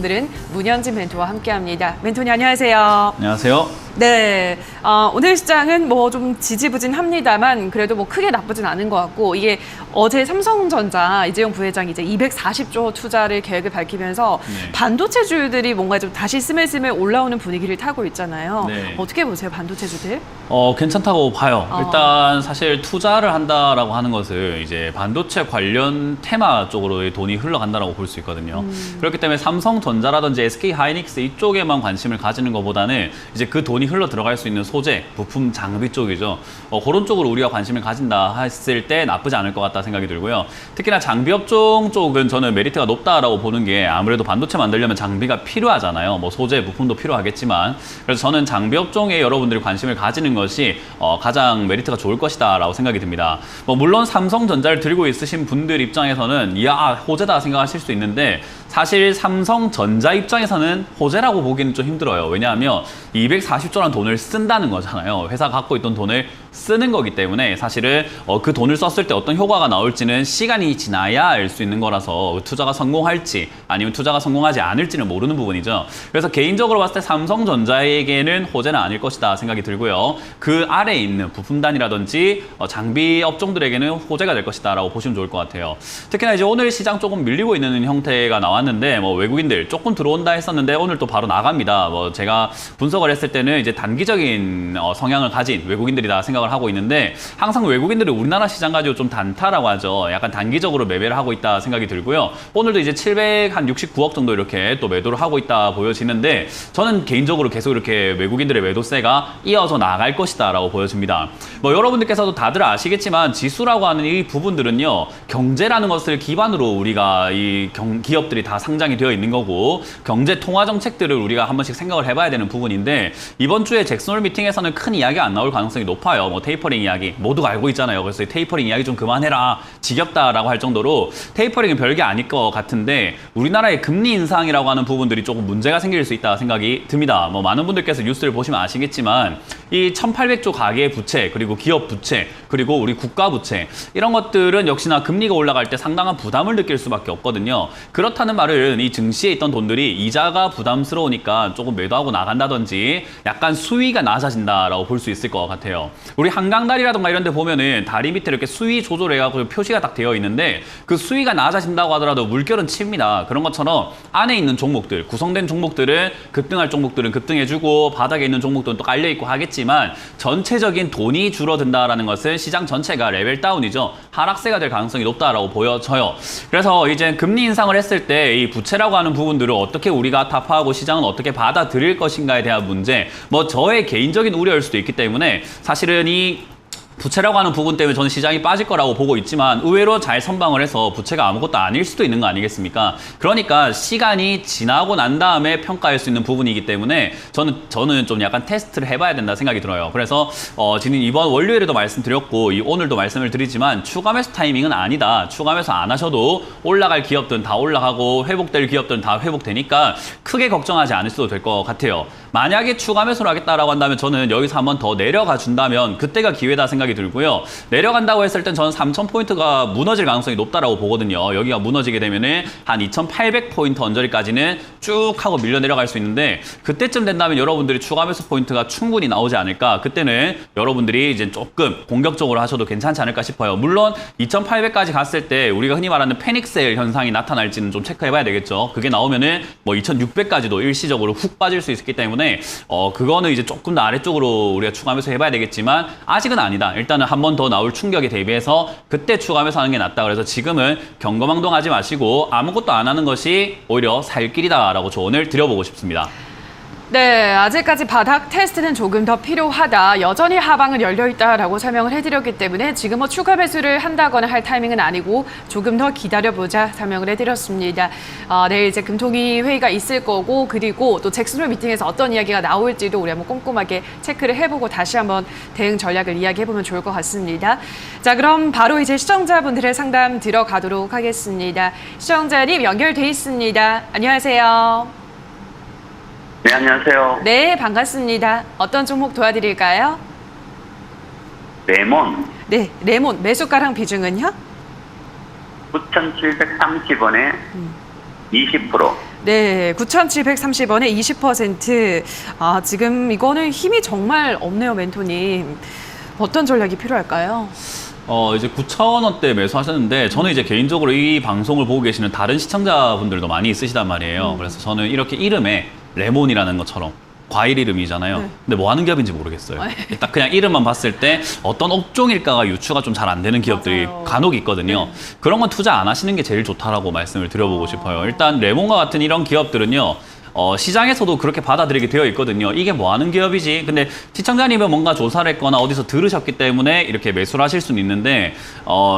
오늘은 문현진 멘토와 함께합니다. 멘토님 안녕하세요. 안녕하세요. 네, 오늘 시장은 뭐 좀 지지부진합니다만 그래도 뭐 크게 나쁘진 않은 것 같고 이게 어제 삼성전자 이재용 부회장이 이제 240조 투자를 계획을 밝히면서 네. 반도체주들이 뭔가 좀 다시 스멜스멜 올라오는 분위기를 타고 있잖아요. 네. 어떻게 보세요, 반도체주들? 괜찮다고 봐요. 일단 사실 투자를 한다라고 하는 것을 이제 반도체 관련 테마 쪽으로 돈이 흘러간다라고 볼 수 있거든요. 그렇기 때문에 삼성전자라든지 SK하이닉스 이쪽에만 관심을 가지는 것보다는 이제 그 돈이 흘러 들어갈 수 있는 소재, 부품, 장비 쪽이죠. 그런 쪽으로 우리가 관심을 가진다 했을 때 나쁘지 않을 것 같다 생각이 들고요. 특히나 장비 업종 쪽은 저는 메리트가 높다라고 보는 게 아무래도 반도체 만들려면 장비가 필요하잖아요. 뭐 소재, 부품도 필요하겠지만 그래서 저는 장비 업종에 여러분들이 관심을 가지는 것이 가장 메리트가 좋을 것이다 라고 생각이 듭니다. 뭐 물론 삼성전자를 들고 있으신 분들 입장에서는 이야 호재다 생각하실 수 있는데 사실 삼성전자 입장에서는 호재라고 보기는 좀 힘들어요. 왜냐하면 240조라는 돈을 쓴다는 거잖아요. 회사가 갖고 있던 돈을 쓰는 거기 때문에 사실은 그 돈을 썼을 때 어떤 효과가 나올지는 시간이 지나야 알 수 있는 거라서 투자가 성공할지 아니면 투자가 성공하지 않을지는 모르는 부분이죠. 그래서 개인적으로 봤을 때 삼성전자에게는 호재는 아닐 것이다 생각이 들고요. 그 아래에 있는 부품단이라든지 장비 업종들에게는 호재가 될 것이다 라고 보시면 좋을 것 같아요. 특히나 이제 오늘 시장 조금 밀리고 있는 형태가 나왔는데 뭐 외국인들 조금 들어온다 했었는데 오늘 또 바로 나갑니다. 뭐 제가 분석을 했을 때는 이제 단기적인 성향을 가진 외국인들이다 생각을 하고 있는데 항상 외국인들이 우리나라 시장 가지고 좀 단타라고 하죠. 약간 단기적으로 매매를 하고 있다 생각이 들고요. 오늘도 이제 769억 정도 이렇게 또 매도를 하고 있다 보여지는데 저는 개인적으로 계속 이렇게 외국인들의 매도세가 이어져 나갈 것이다 라고 보여집니다. 뭐 여러분들께서도 다들 아시겠지만 지수라고 하는 이 부분들은요. 경제라는 것을 기반으로 우리가 이 기업들이 다 상장이 되어 있는 거고 경제 통화 정책들을 우리가 한 번씩 생각을 해봐야 되는 부분인데 이번 주에 잭슨홀 미팅에서는 큰 이야기가 안 나올 가능성이 높아요. 뭐 테이퍼링 이야기 모두가 알고 있잖아요. 그래서 테이퍼링 이야기 좀 그만해라 지겹다라고 할 정도로 테이퍼링은 별게 아닐 것 같은데 우리나라의 금리 인상이라고 하는 부분들이 조금 문제가 생길 수 있다 생각이 듭니다. 뭐 많은 분들께서 뉴스를 보시면 아시겠지만 이 1800조 가계 부채 그리고 기업 부채 그리고 우리 국가 부채 이런 것들은 역시나 금리가 올라갈 때 상당한 부담을 느낄 수밖에 없거든요. 그렇다는 말은 이 증시에 있던 돈들이 이자가 부담스러우니까 조금 매도하고 나간다든지 약간 수위가 낮아진다라고 볼 수 있을 것 같아요. 우리 한강다리라든가 이런 데 보면은 다리 밑에 이렇게 수위 조절해가지고 표시가 딱 되어 있는데 그 수위가 낮아진다고 하더라도 물결은 칩니다. 그런 것처럼 안에 있는 종목들, 구성된 종목들은 급등할 종목들은 급등해주고 바닥에 있는 종목들은 또 깔려있고 하겠지만 전체적인 돈이 줄어든다라는 것은 시장 전체가 레벨 다운이죠. 하락세가 될 가능성이 높다라고 보여져요. 그래서 이제 금리 인상을 했을 때 이 부채라고 하는 부분들을 어떻게 우리가 타파하고 시장은 어떻게 받아들일 것인가에 대한 문제, 뭐 저의 개인적인 우려일 수도 있기 때문에 사실은 이 부채라고 하는 부분 때문에 저는 시장이 빠질 거라고 보고 있지만 의외로 잘 선방을 해서 부채가 아무것도 아닐 수도 있는 거 아니겠습니까? 그러니까 시간이 지나고 난 다음에 평가할 수 있는 부분이기 때문에 저는 좀 약간 테스트를 해봐야 된다 생각이 들어요. 그래서 지금 이번 월요일에도 말씀드렸고 오늘도 말씀을 드리지만 추가 매수 타이밍은 아니다. 추가 매수 안 하셔도 올라갈 기업들은 다 올라가고 회복될 기업들은 다 회복되니까 크게 걱정하지 않으셔도 될 것 같아요. 만약에 추가 매수를 하겠다라고 한다면 저는 여기서 한번 더 내려가 준다면 그때가 기회다 생각이 들고요. 내려간다고 했을 땐 저는 3000포인트가 무너질 가능성이 높다라고 보거든요. 여기가 무너지게 되면은 한 2800포인트 언저리까지는 쭉 하고 밀려 내려갈 수 있는데 그때쯤 된다면 여러분들이 추가 매수 포인트가 충분히 나오지 않을까. 그때는 여러분들이 이제 조금 공격적으로 하셔도 괜찮지 않을까 싶어요. 물론 2800까지 갔을 때 우리가 흔히 말하는 패닉셀 현상이 나타날지는 좀 체크해봐야 되겠죠. 그게 나오면은 뭐 2600까지도 일시적으로 훅 빠질 수 있기 때문에 그거는 이제 조금 더 아래쪽으로 우리가 추가 매수 해봐야 되겠지만 아직은 아니다. 일단은 한 번 더 나올 충격에 대비해서 그때 추가 매수 하는 게 낫다. 그래서 지금은 경거망동하지 마시고 아무것도 안 하는 것이 오히려 살 길이다라고 조언을 드려보고 싶습니다. 네, 아직까지 바닥 테스트는 조금 더 필요하다. 여전히 하방은 열려있다라고 설명을 해드렸기 때문에 지금 뭐 추가 매수를 한다거나 할 타이밍은 아니고 조금 더 기다려보자 설명을 해드렸습니다. 내일 이제 금통위 회의가 있을 거고 그리고 또 잭슨홀 미팅에서 어떤 이야기가 나올지도 우리 한번 꼼꼼하게 체크를 해보고 다시 한번 대응 전략을 이야기해보면 좋을 것 같습니다. 자, 그럼 바로 이제 시청자분들의 상담 들어가도록 하겠습니다. 시청자님 연결돼 있습니다. 안녕하세요. 네, 안녕하세요. 네, 반갑습니다. 어떤 종목 도와드릴까요? 레몬 네, 레몬 매수가랑 비중은요? 9,730원에 20%. 네, 9,730원에 20%. 아, 지금 이거는 힘이 정말 없네요, 멘토님. 어떤 전략이 필요할까요? 이제 9,000원대 매수하셨는데 저는 이제 개인적으로 이 방송을 보고 계시는 다른 시청자분들도 많이 있으시단 말이에요. 그래서 저는 이렇게 이름에 레몬이라는 것처럼 과일 이름이잖아요. 네. 근데 뭐 하는 기업인지 모르겠어요. 딱 그냥 이름만 봤을 때 어떤 업종일까가 유추가 좀 잘 안 되는 기업들이 맞아요. 간혹 있거든요. 그런 건 투자 안 하시는 게 제일 좋다라고 말씀을 드려보고 싶어요. 일단 레몬과 같은 이런 기업들은요. 시장에서도 그렇게 받아들이게 되어 있거든요. 이게 뭐 하는 기업이지? 근데 시청자님은 뭔가 조사를 했거나 어디서 들으셨기 때문에 이렇게 매수를 하실 수는 있는데,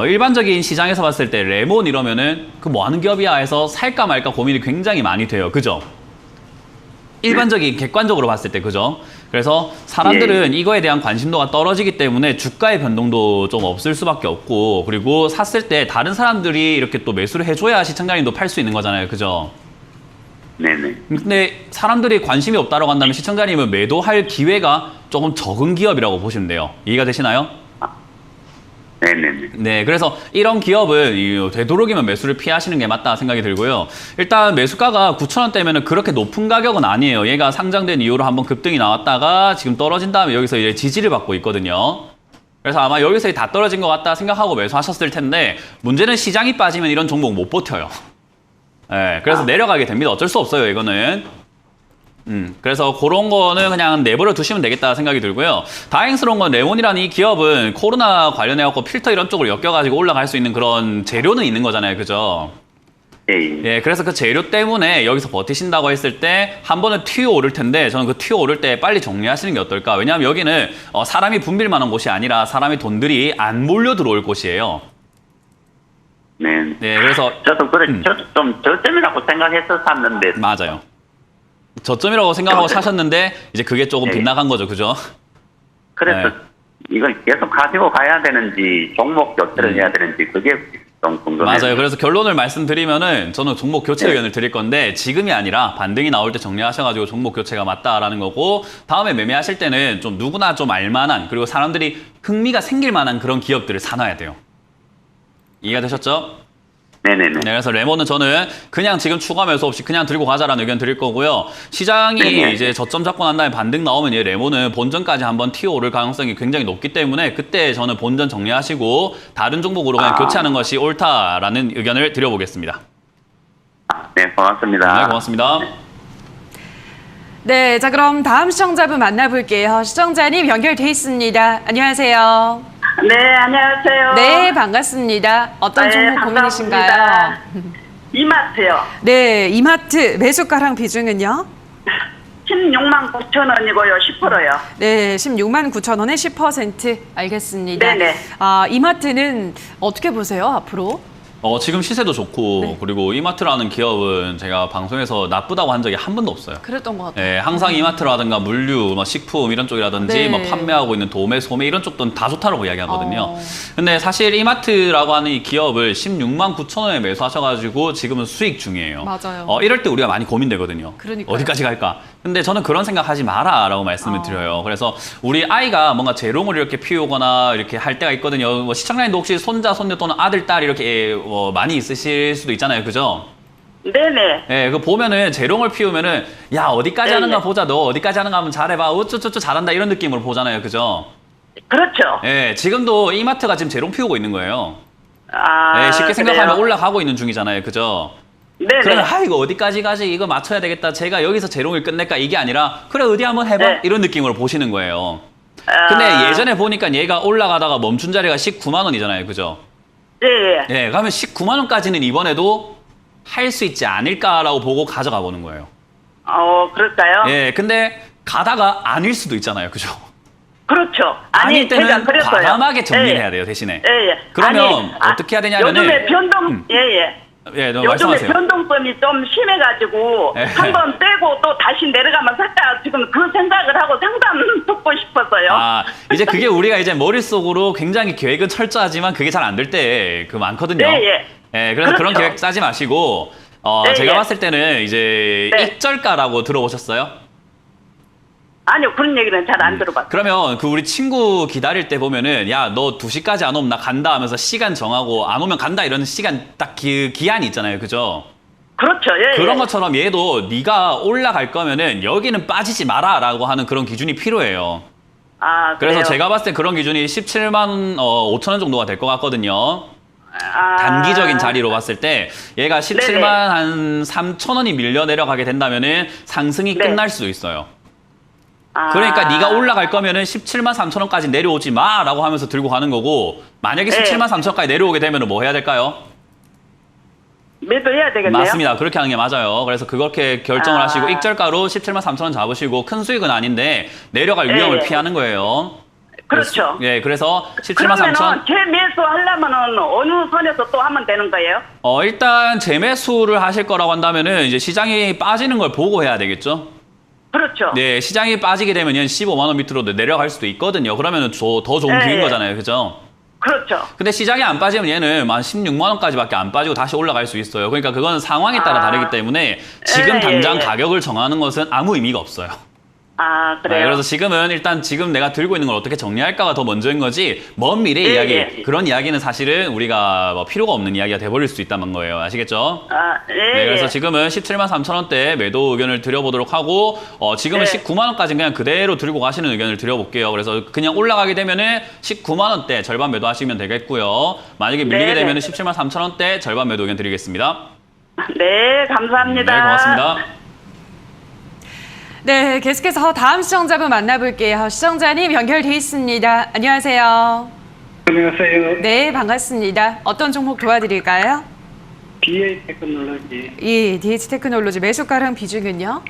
일반적인 시장에서 봤을 때 레몬 이러면은 그 뭐 하는 기업이야 해서 살까 말까 고민이 굉장히 많이 돼요. 그죠? 일반적인 객관적으로 봤을 때 그죠? 그래서 사람들은 이거에 대한 관심도가 떨어지기 때문에 주가의 변동도 좀 없을 수밖에 없고, 그리고 샀을 때 다른 사람들이 이렇게 또 매수를 해줘야 시청자님도 팔 수 있는 거잖아요. 그죠? 네네. 근데 사람들이 관심이 없다라고 한다면 시청자님은 매도할 기회가 조금 적은 기업이라고 보시면 돼요. 이해가 되시나요? 네네네. 네, 그래서 이런 기업은 되도록이면 매수를 피하시는 게 맞다 생각이 들고요. 일단 매수가가 9,000원대면 그렇게 높은 가격은 아니에요. 얘가 상장된 이후로 한번 급등이 나왔다가 지금 떨어진 다음에 여기서 이제 지지를 받고 있거든요. 그래서 아마 여기서 다 떨어진 것 같다 생각하고 매수하셨을 텐데, 문제는 시장이 빠지면 이런 종목 못 버텨요. 네, 그래서 내려가게 됩니다. 어쩔 수 없어요, 이거는. 그래서 그런 거는 그냥 내버려 두시면 되겠다 생각이 들고요. 다행스러운 건 레몬이라는 이 기업은 코로나 관련해갖고 필터 이런 쪽으로 엮여가지고 올라갈 수 있는 그런 재료는 있는 거잖아요. 그죠? 예. 예, 그래서 그 재료 때문에 여기서 버티신다고 했을 때 한 번은 튀어 오를 텐데, 저는 그 튀어 오를 때 빨리 정리하시는 게 어떨까? 왜냐하면 여기는 사람이 붐빌 만한 곳이 아니라 사람의 돈들이 안 몰려 들어올 곳이에요. 네. 네, 그래서 저도 그래, 저도 좀 저점이라고 생각해서 샀는데. 맞아요. 저점이라고 생각하고 사셨는데 이제 그게 조금 네. 빗나간 거죠. 그죠? 그래서 네. 이걸 계속 가지고 가야 되는지, 종목 교체를 해야 되는지, 그게 좀 궁금해요. 맞아요. 그래서 결론을 말씀드리면은 저는 종목 교체 네. 의견을 드릴 건데, 지금이 아니라 반등이 나올 때 정리하셔가지고 종목 교체가 맞다라는 거고, 다음에 매매하실 때는 좀 누구나 좀 알만한, 그리고 사람들이 흥미가 생길 만한 그런 기업들을 사놔야 돼요. 이해가 되셨죠? 네네네. 네, 그래서 레몬은 저는 그냥 지금 추가 매수 없이 그냥 들고 가자라는 의견 드릴 거고요. 시장이 네네. 이제 저점 잡고 난 다음에 반등 나오면 얘 레몬은 본전까지 한번 튀어 오를 가능성이 굉장히 높기 때문에, 그때 저는 본전 정리하시고 다른 종목으로 그냥 교체하는 것이 옳다라는 의견을 드려보겠습니다. 네, 고맙습니다. 네, 고맙습니다. 네, 자 그럼 다음 시청자분 만나볼게요. 시청자님 연결돼 있습니다. 안녕하세요. 네, 안녕하세요. 네, 반갑습니다. 어떤 네, 종목 고민이신가요? 반갑습니다. 이마트요. 네, 이마트 매수가랑 비중은요? 16만 9천 원이고요. 10%요. 네, 16만 9천 원에 10% 알겠습니다. 네네. 아, 이마트는 어떻게 보세요, 앞으로? 지금 시세도 좋고, 네. 그리고 이마트라는 기업은 제가 방송에서 나쁘다고 한 적이 한 번도 없어요. 그랬던 것 같아요. 네, 항상 이마트라든가 물류, 뭐 식품 이런 쪽이라든지 네. 뭐 판매하고 있는 도매, 소매 이런 쪽도 다 좋다고 이야기하거든요. 어. 근데 사실 이마트라고 하는 이 기업을 16만 9천 원에 매수하셔가지고 지금은 수익 중이에요. 맞아요. 이럴 때 우리가 많이 고민되거든요. 그러니까요. 어디까지 갈까? 근데 저는 그런 생각하지 마라라고 말씀을 드려요. 그래서 우리 아이가 뭔가 재롱을 이렇게 피우거나 이렇게 할 때가 있거든요. 뭐 시청자님도 혹시 손자, 손녀 또는 아들, 딸 이렇게 많이 있으실 수도 있잖아요. 그죠? 네네. 예, 그 보면은 재롱을 피우면은 야 어디까지 네, 하는가 네. 보자, 너 어디까지 하는가 한번 잘해봐, 어쩌저쩌 잘한다 이런 느낌으로 보잖아요, 그죠? 그렇죠. 예, 지금도 이마트가 지금 재롱 피우고 있는 거예요. 아, 예, 쉽게 생각하면 그래요? 올라가고 있는 중이잖아요, 그죠? 네네. 그러면 이거 어디까지 가지, 이거 맞춰야 되겠다, 제가 여기서 재롱을 끝낼까, 이게 아니라 그래 어디 한번 해봐 네. 이런 느낌으로 보시는 거예요. 아, 근데 예전에 보니까 얘가 올라가다가 멈춘 자리가 19만 원이잖아요, 그죠? 예, 예. 예, 그러면 19만 원까지는 이번에도 할 수 있지 않을까라고 보고 가져가 보는 거예요. 그럴까요? 예, 근데 가다가 아닐 수도 있잖아요, 그죠? 그렇죠. 아닐 제가 때는 그랬어요. 과감하게 정리를 예, 해야 돼요, 대신에. 예, 예. 그러면 어떻게 해야 되냐면은 요즘에 예. 너 요즘에 말씀하세요. 변동성이 좀 심해가지고 예. 한번 빼고 또 다시 내려가면 살까 지금 그 생각을 하고 상담 듣고 싶어서요. 아, 이제 그게 우리가 이제 머릿속으로 굉장히 계획은 철저하지만 그게 잘 안 될 때 그 많거든요. 예, 예. 예, 그래서 그런 그렇죠. 계획 짜지 마시고 예, 제가 예. 봤을 때는 이제 네. 익절가라고 들어보셨어요? 아니요, 그런 얘기는 잘 안 들어봤어요. 그러면 그 우리 친구 기다릴 때 보면은 야, 너 2시까지 안 오면 나 간다 하면서 시간 정하고 안 오면 간다 이런 시간 딱 기한이 있잖아요. 그죠? 그렇죠. 예, 그런 예. 것처럼 얘도 네가 올라갈 거면은 여기는 빠지지 마라라고 하는 그런 기준이 필요해요. 아, 그래서 그래요? 제가 봤을 때 그런 기준이 17만 5천 원 정도가 될 것 같거든요. 아, 단기적인 자리로 봤을 때 얘가 17만 네네. 한 3천 원이 밀려 내려가게 된다면은 상승이 네. 끝날 수도 있어요. 아. 그러니까 네가 올라갈 거면은 17만 3천 원까지 내려오지 마라고 하면서 들고 가는 거고, 만약에 네. 17만 3천 원까지 내려오게 되면은 뭐 해야 될까요? 매도해야 되겠네요. 맞습니다. 그렇게 하는 게 맞아요. 그래서 그렇게 결정을 아. 하시고 익절가로 17만 3천 원 잡으시고 큰 수익은 아닌데 내려갈 위험을 네. 피하는 거예요. 그렇죠. 예, 그래서 17만 3천 그러면은 원. 재매수 하려면은 어느 선에서 또 하면 되는 거예요? 일단 재매수를 하실 거라고 한다면은 이제 시장이 빠지는 걸 보고 해야 되겠죠. 그렇죠. 네, 시장이 빠지게 되면 15만 원 밑으로 내려갈 수도 있거든요. 그러면은 더 좋은 네. 기회인 거잖아요. 그죠? 그렇죠. 근데 시장이 안 빠지면 얘는 한 16만 원까지밖에 안 빠지고 다시 올라갈 수 있어요. 그러니까 그건 상황에 따라 다르기 때문에 지금 예, 당장 예. 가격을 정하는 것은 아무 의미가 없어요. 아, 그래요. 네, 그래서 지금은 일단 지금 내가 들고 있는 걸 어떻게 정리할까가 더 먼저인 거지, 먼 미래 예, 이야기, 예. 그런 이야기는 사실은 우리가 뭐 필요가 없는 이야기가 돼버릴 수 있다는 거예요. 아시겠죠? 아, 예. 네, 그래서 예. 지금은 17만 3천 원대 매도 의견을 드려보도록 하고, 지금은 네. 19만 원까지 그냥 그대로 들고 가시는 의견을 드려볼게요. 그래서 그냥 올라가게 되면은 19만 원대 절반 매도하시면 되겠고요. 만약에 밀리게 네, 네. 되면은 17만 3천 원대 절반 매도 의견 드리겠습니다. 네, 감사합니다. 네, 고맙습니다. 네, 계속해서 다음 시청자분 만나볼게요. 시청자님 연결돼 있습니다. 안녕하세요. 안녕하세요. 네, 반갑습니다. 어떤 종목 도와드릴까요? BA 테크놀로지 예, DH 테크놀로지 매수가랑 비중은요?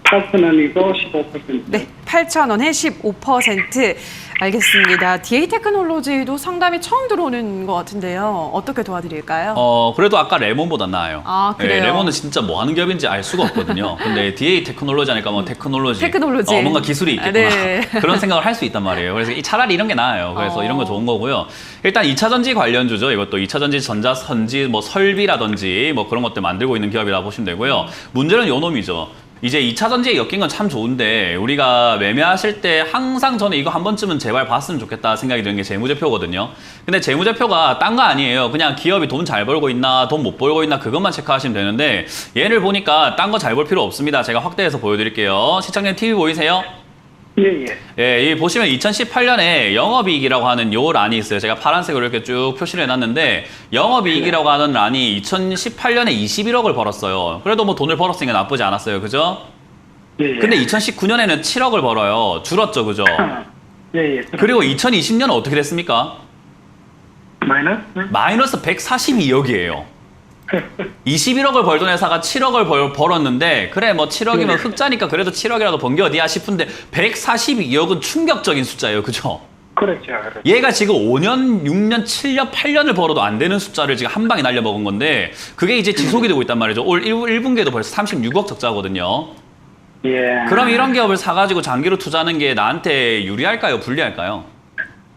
8,000원이고 15%. 네, 8,000원에 15%. 알겠습니다. DA 테크놀로지도 상담이 처음 들어오는 것 같은데요. 어떻게 도와드릴까요? 그래도 아까 레몬보다 나아요. 아, 그래요? 네, 레몬은 진짜 뭐 하는 기업인지 알 수가 없거든요. 근데 DA 테크놀로지 하니까 뭐 테크놀로지. 테크놀로지. 뭔가 기술이 있겠구나. 네. 그런 생각을 할 수 있단 말이에요. 그래서 차라리 이런 게 나아요. 그래서 이런 거 좋은 거고요. 일단 2차전지 관련주죠. 이것도 2차전지, 전자선지, 뭐 설비라든지 뭐 그런 것들 만들고 있는 기업이라 보시면 되고요. 문제는 요 놈이죠. 이제 2차전지에 엮인 건 참 좋은데, 우리가 매매하실 때 항상 저는 이거 한 번쯤은 제발 봤으면 좋겠다 생각이 드는 게 재무제표거든요. 근데 재무제표가 딴 거 아니에요. 그냥 기업이 돈 잘 벌고 있나 돈 못 벌고 있나 그것만 체크하시면 되는데, 얘를 보니까 딴 거 잘 볼 필요 없습니다. 제가 확대해서 보여드릴게요. 시청자님 TV 보이세요? 예, 예. 예, 이 보시면 2018년에 영업이익이라고 하는 요 란이 있어요. 제가 파란색으로 이렇게 쭉 표시를 해놨는데, 영업이익이라고 하는 란이 2018년에 21억을 벌었어요. 그래도 뭐 돈을 벌었으니까 나쁘지 않았어요. 그죠? 예, 예. 근데 2019년에는 7억을 벌어요. 줄었죠. 그죠? 예, 예. 그리고 2020년은 어떻게 됐습니까? 마이너스? 마이너스 142억이에요. 21억을 벌던 회사가 7억을 벌었는데, 그래 뭐 7억이면 흑자니까 그래도 7억이라도 번 게 어디야 싶은데 142억은 충격적인 숫자예요. 그죠? 그렇죠. 그렇죠. 얘가 지금 5년, 6년, 7년, 8년을 벌어도 안 되는 숫자를 지금 한 방에 날려먹은 건데, 그게 이제 지속이 되고 있단 말이죠. 올 1분기에도 벌써 36억 적자거든요. 예. 그럼 이런 기업을 사가지고 장기로 투자하는 게 나한테 유리할까요? 불리할까요?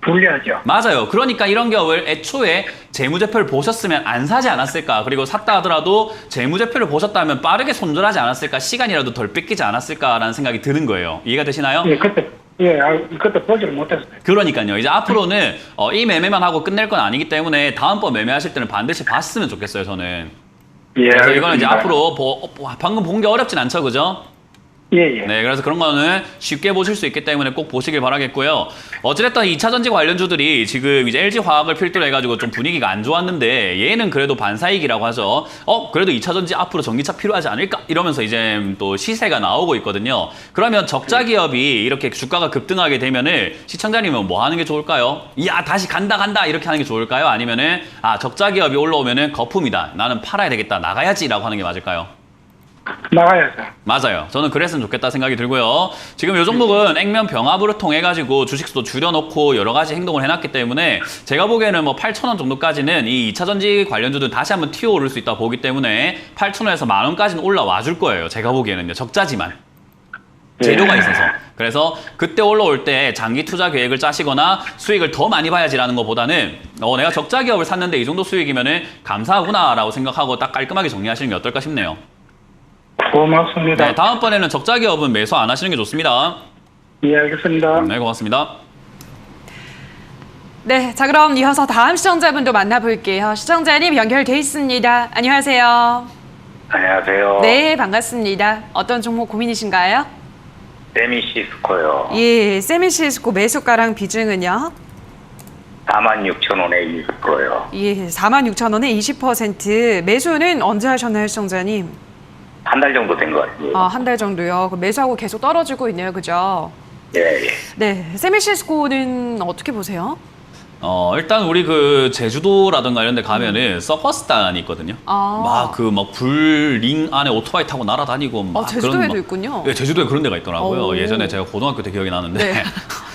불리하죠. 맞아요. 그러니까 이런 기업을 애초에 재무제표를 보셨으면 안 사지 않았을까? 그리고 샀다 하더라도 재무제표를 보셨다면 빠르게 손절하지 않았을까? 시간이라도 덜 뺏기지 않았을까라는 생각이 드는 거예요. 이해가 되시나요? 예, 그때 보지를 못했어요. 그러니까요. 이제 앞으로는 이 매매만 하고 끝낼 건 아니기 때문에 다음번 매매하실 때는 반드시 봤으면 좋겠어요, 저는. 예. 그래서 이거는 이제 알겠습니다. 앞으로 방금 본 게 어렵진 않죠, 그죠? 예, 예. 네, 그래서 그런 거는 쉽게 보실 수 있기 때문에 꼭 보시길 바라겠고요. 어찌됐든 2차전지 관련주들이 지금 이제 LG화학을 필두로 해가지고 좀 분위기가 안 좋았는데, 얘는 그래도 반사이익이라고 하죠. 그래도 2차전지 앞으로 전기차 필요하지 않을까? 이러면서 이제 또 시세가 나오고 있거든요. 그러면 적자 기업이 이렇게 주가가 급등하게 되면은 시청자님은 뭐 하는 게 좋을까요? 야, 다시 간다 이렇게 하는 게 좋을까요? 아니면은 적자 기업이 올라오면은 거품이다, 나는 팔아야 되겠다, 나가야지라고 하는 게 맞을까요? 나가야죠. 맞아요. 저는 그랬으면 좋겠다 생각이 들고요. 지금 이 종목은 액면 병합으로 통해 가지고 주식수도 줄여놓고 여러 가지 행동을 해놨기 때문에 제가 보기에는 뭐 8,000원 정도까지는 이 2차전지 관련주들 다시 한번 튀어오를 수 있다 보기 때문에 8,000원에서 만 원까지는 올라와 줄 거예요. 제가 보기에는요. 적자지만. 재료가 있어서. 그래서 그때 올라올 때 장기 투자 계획을 짜시거나 수익을 더 많이 봐야지라는 것보다는 내가 적자 기업을 샀는데 이 정도 수익이면은 감사하구나라고 생각하고 딱 깔끔하게 정리하시는 게 어떨까 싶네요. 고맙습니다. 네, 다음번에는 적자 기업은 매수 안 하시는 게 좋습니다. 예, 알겠습니다. 네, 고맙습니다. 네, 자 그럼 이어서 다음 시청자분도 만나볼게요. 시청자님 연결돼 있습니다. 안녕하세요. 안녕하세요. 네, 반갑습니다. 어떤 종목 고민이신가요? 세미시스코요. 예, 세미시스코 매수가랑 비중은요? 46,000원에 20%요. 예, 46,000원에 20%. 매수는 언제 하셨나요, 시청자님? 한 달 정도 된 것 같아요. 한 달 정도요. 그 매수하고 계속 떨어지고 있네요, 그죠? 예, 예. 네, 세미시스코는 어떻게 보세요? 일단 우리 그 제주도라든가 이런 데 가면은 서커스단이 있거든요. 아. 막 불링 안에 오토바이 타고 날아다니고 막 제주도에도 그런 있군요. 네, 제주도에 그런 데가 있더라고요. 오. 예전에 제가 고등학교 때 기억이 나는데. 네.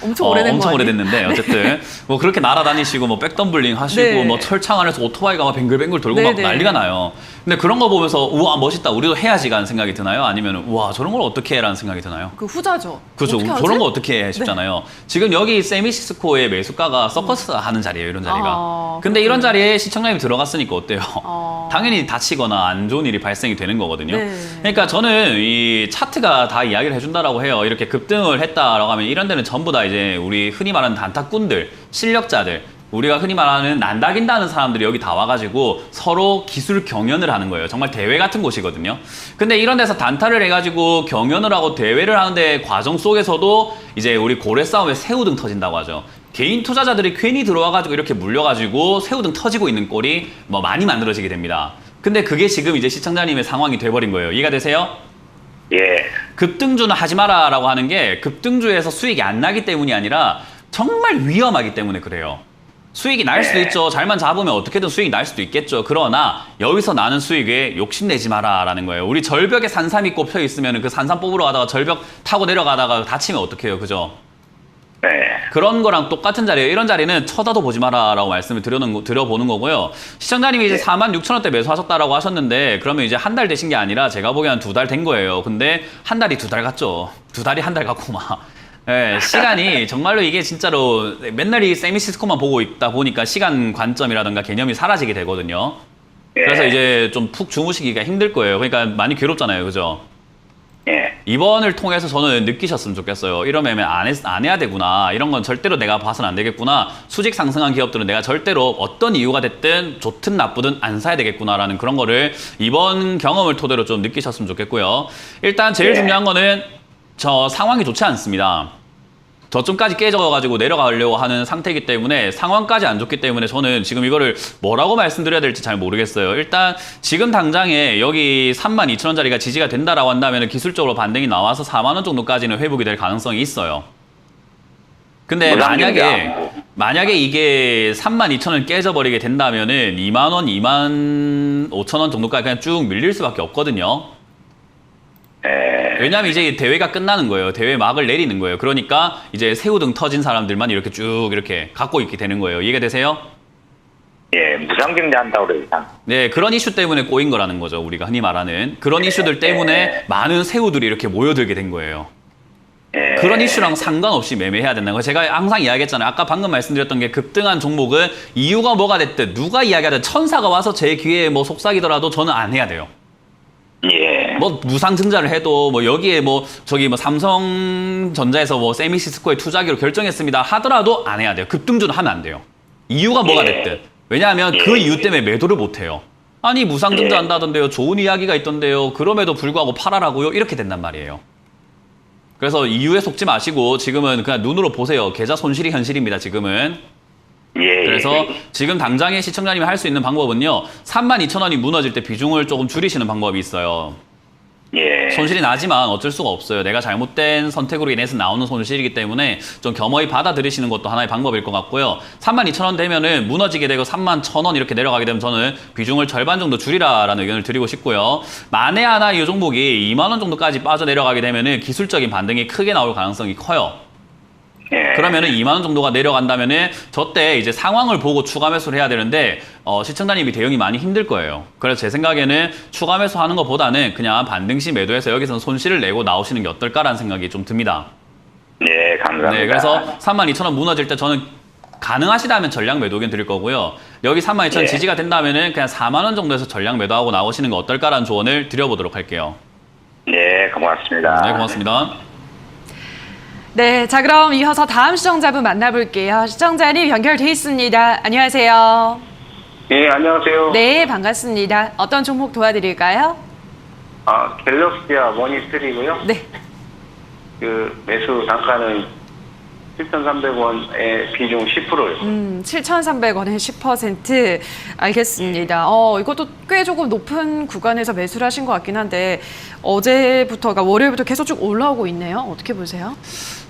엄청 오래된 엄청 거 아니에요? 오래됐는데 어쨌든 뭐 그렇게 날아다니시고 뭐 백덤블링 하시고 네. 뭐 철창 안에서 오토바이가 막 뱅글뱅글 돌고 막 네네. 난리가 나요. 근데 그런 거 보면서 우와 멋있다 우리도 해야지라는 생각이 드나요? 아니면 우와 저런 걸 어떻게 해라는 생각이 드나요? 그 후자죠. 그렇죠. 어떻게 하지? 저런 거 어떻게 해 싶잖아요. 지금 여기 세미시스코의 매수가가 서커스 하는 자리예요. 이런 자리가. 근데 이런 자리에 시청자님이 들어갔으니까 어때요? 당연히 다치거나 안 좋은 일이 발생이 되는 거거든요. 네. 그러니까 저는 이 차트가 다 이야기를 해준다라고 해요. 이렇게 급등을 했다라고 하면 이런 데는 전부 다 이제 우리 흔히 말하는 단타꾼들, 실력자들, 우리가 흔히 말하는 난다긴다는 사람들이 여기 다 와가지고 서로 기술 경연을 하는 거예요. 정말 대회 같은 곳이거든요. 근데 이런 데서 단타를 해가지고 경연을 하고 대회를 하는데 과정 속에서도 이제 우리 고래 싸움에 새우등 터진다고 하죠. 개인 투자자들이 괜히 들어와가지고 이렇게 물려가지고 새우등 터지고 있는 꼴이 뭐 많이 만들어지게 됩니다. 근데 그게 지금 이제 시청자님의 상황이 돼버린 거예요. 이해가 되세요? 예. 급등주는 하지 마라라고 하는 게 급등주에서 수익이 안 나기 때문이 아니라 정말 위험하기 때문에 그래요. 수익이 날 수도 있죠. 잘만 잡으면 어떻게든 수익이 날 수도 있겠죠. 그러나 여기서 나는 수익에 욕심내지 마라라는 거예요. 우리 절벽에 산삼이 꼽혀 있으면 그 산삼 뽑으러 가다가 절벽 타고 내려가다가 다치면 어떡해요. 그죠? 네. 그런 거랑 똑같은 자리예요. 이런 자리는 쳐다도 보지 마라라고 말씀을 드려보는 거고요. 시청자님이 이제 46,000원대 매수하셨다라고 하셨는데 그러면 이제 한 달 되신 게 아니라 제가 보기엔 2달 된 거예요. 근데 한 달이 2달 같죠. 2달이 한 달 같고 막. 네, 시간이 정말로 이게 진짜로 맨날 이 세미시스코만 보고 있다 보니까 시간 관점이라든가 개념이 사라지게 되거든요. 그래서 이제 좀 푹 주무시기가 힘들 거예요. 그러니까 많이 괴롭잖아요. 그죠? 예. 이번을 통해서 저는 느끼셨으면 좋겠어요. 이러면 안 해야 되구나. 이런 건 절대로 내가 봐서는 안 되겠구나. 수직 상승한 기업들은 내가 절대로 어떤 이유가 됐든 좋든 나쁘든 안 사야 되겠구나라는 그런 거를 이번 경험을 토대로 좀 느끼셨으면 좋겠고요. 일단 제일 중요한 거는 저 상황이 좋지 않습니다. 저점까지 깨져가지고 내려가려고 하는 상태이기 때문에 상황까지 안 좋기 때문에 저는 지금 이거를 뭐라고 말씀드려야 될지 잘 모르겠어요. 일단 지금 당장에 여기 32,000원짜리가 지지가 된다라고 한다면 기술적으로 반등이 나와서 4만 원 정도까지는 회복이 될 가능성이 있어요. 근데 만약에 이게 32,000원 깨져버리게 된다면은 2만 원, 2만 5천 원 정도까지 그냥 쭉 밀릴 수밖에 없거든요. 왜냐하면 이제 대회가 끝나는 거예요. 대회 막을 내리는 거예요. 그러니까 이제 새우등 터진 사람들만 이렇게 쭉 이렇게 갖고 있게 되는 거예요. 이해가 되세요? 예, 무상경제 한다고 그래요. 네, 그런 이슈 때문에 꼬인 거라는 거죠. 우리가 흔히 말하는. 그런 이슈들 때문에 많은 새우들이 이렇게 모여들게 된 거예요. 그런 이슈랑 상관없이 매매해야 된다는 거예요. 제가 항상 이야기했잖아요. 아까 방금 말씀드렸던 게 급등한 종목은 이유가 뭐가 됐든 누가 이야기하든 천사가 와서 제 귀에 뭐 속삭이더라도 저는 안 해야 돼요. 예. 뭐 무상증자를 해도 뭐 여기에 뭐 저기 뭐 삼성전자에서 뭐 세미시스코에 투자하기로 결정했습니다 하더라도 안 해야 돼요. 급등주는 하면 안 돼요. 이유가 뭐가 됐든. 왜냐하면 그 이유 때문에 매도를 못 해요. 아니 무상증자 한다던데요. 좋은 이야기가 있던데요. 그럼에도 불구하고 팔아라고요. 이렇게 된단 말이에요. 그래서 이유에 속지 마시고 지금은 그냥 눈으로 보세요. 계좌 손실이 현실입니다. 지금은. 예. 그래서 지금 당장에 시청자님이 할 수 있는 방법은요. 32,000원이 무너질 때 비중을 조금 줄이시는 방법이 있어요. 예. 손실이 나지만 어쩔 수가 없어요. 내가 잘못된 선택으로 인해서 나오는 손실이기 때문에 좀 겸허히 받아들이시는 것도 하나의 방법일 것 같고요. 32,000원 되면은 무너지게 되고 31,000원 이렇게 내려가게 되면 저는 비중을 절반 정도 줄이라라는 의견을 드리고 싶고요. 만에 하나 이 종목이 2만 원 정도까지 빠져 내려가게 되면은 기술적인 반등이 크게 나올 가능성이 커요. 그러면은 2만 원 정도가 내려간다면은 저때 이제 상황을 보고 추가 매수를 해야 되는데 시청자님이 대응이 많이 힘들 거예요. 그래서 제 생각에는 추가 매수하는 것보다는 그냥 반등시 매도해서 여기서는 손실을 내고 나오시는 게 어떨까라는 생각이 좀 듭니다. 네, 감사합니다. 네, 그래서 32,000원 무너질 때 저는 가능하시다면 전량 매도 의견 드릴 거고요. 여기 32,000원 지지가 된다면은 그냥 4만 원 정도에서 전량 매도하고 나오시는 거 어떨까라는 조언을 드려보도록 할게요. 네, 고맙습니다. 네, 고맙습니다. 네, 자 그럼 이어서 다음 시청자분 만나볼게요. 시청자님 연결돼 있습니다. 안녕하세요. 예, 안녕하세요. 네, 반갑습니다. 어떤 종목 도와드릴까요? 갤럭시아 머니3고요. 네. 그 매수 단가는 7,300원에 비중 10%요. 7,300원에 10%. 알겠습니다. 이것도 꽤 조금 높은 구간에서 매수를 하신 것 같긴 한데 어제부터, 그러니까 월요일부터 계속 쭉 올라오고 있네요. 어떻게 보세요?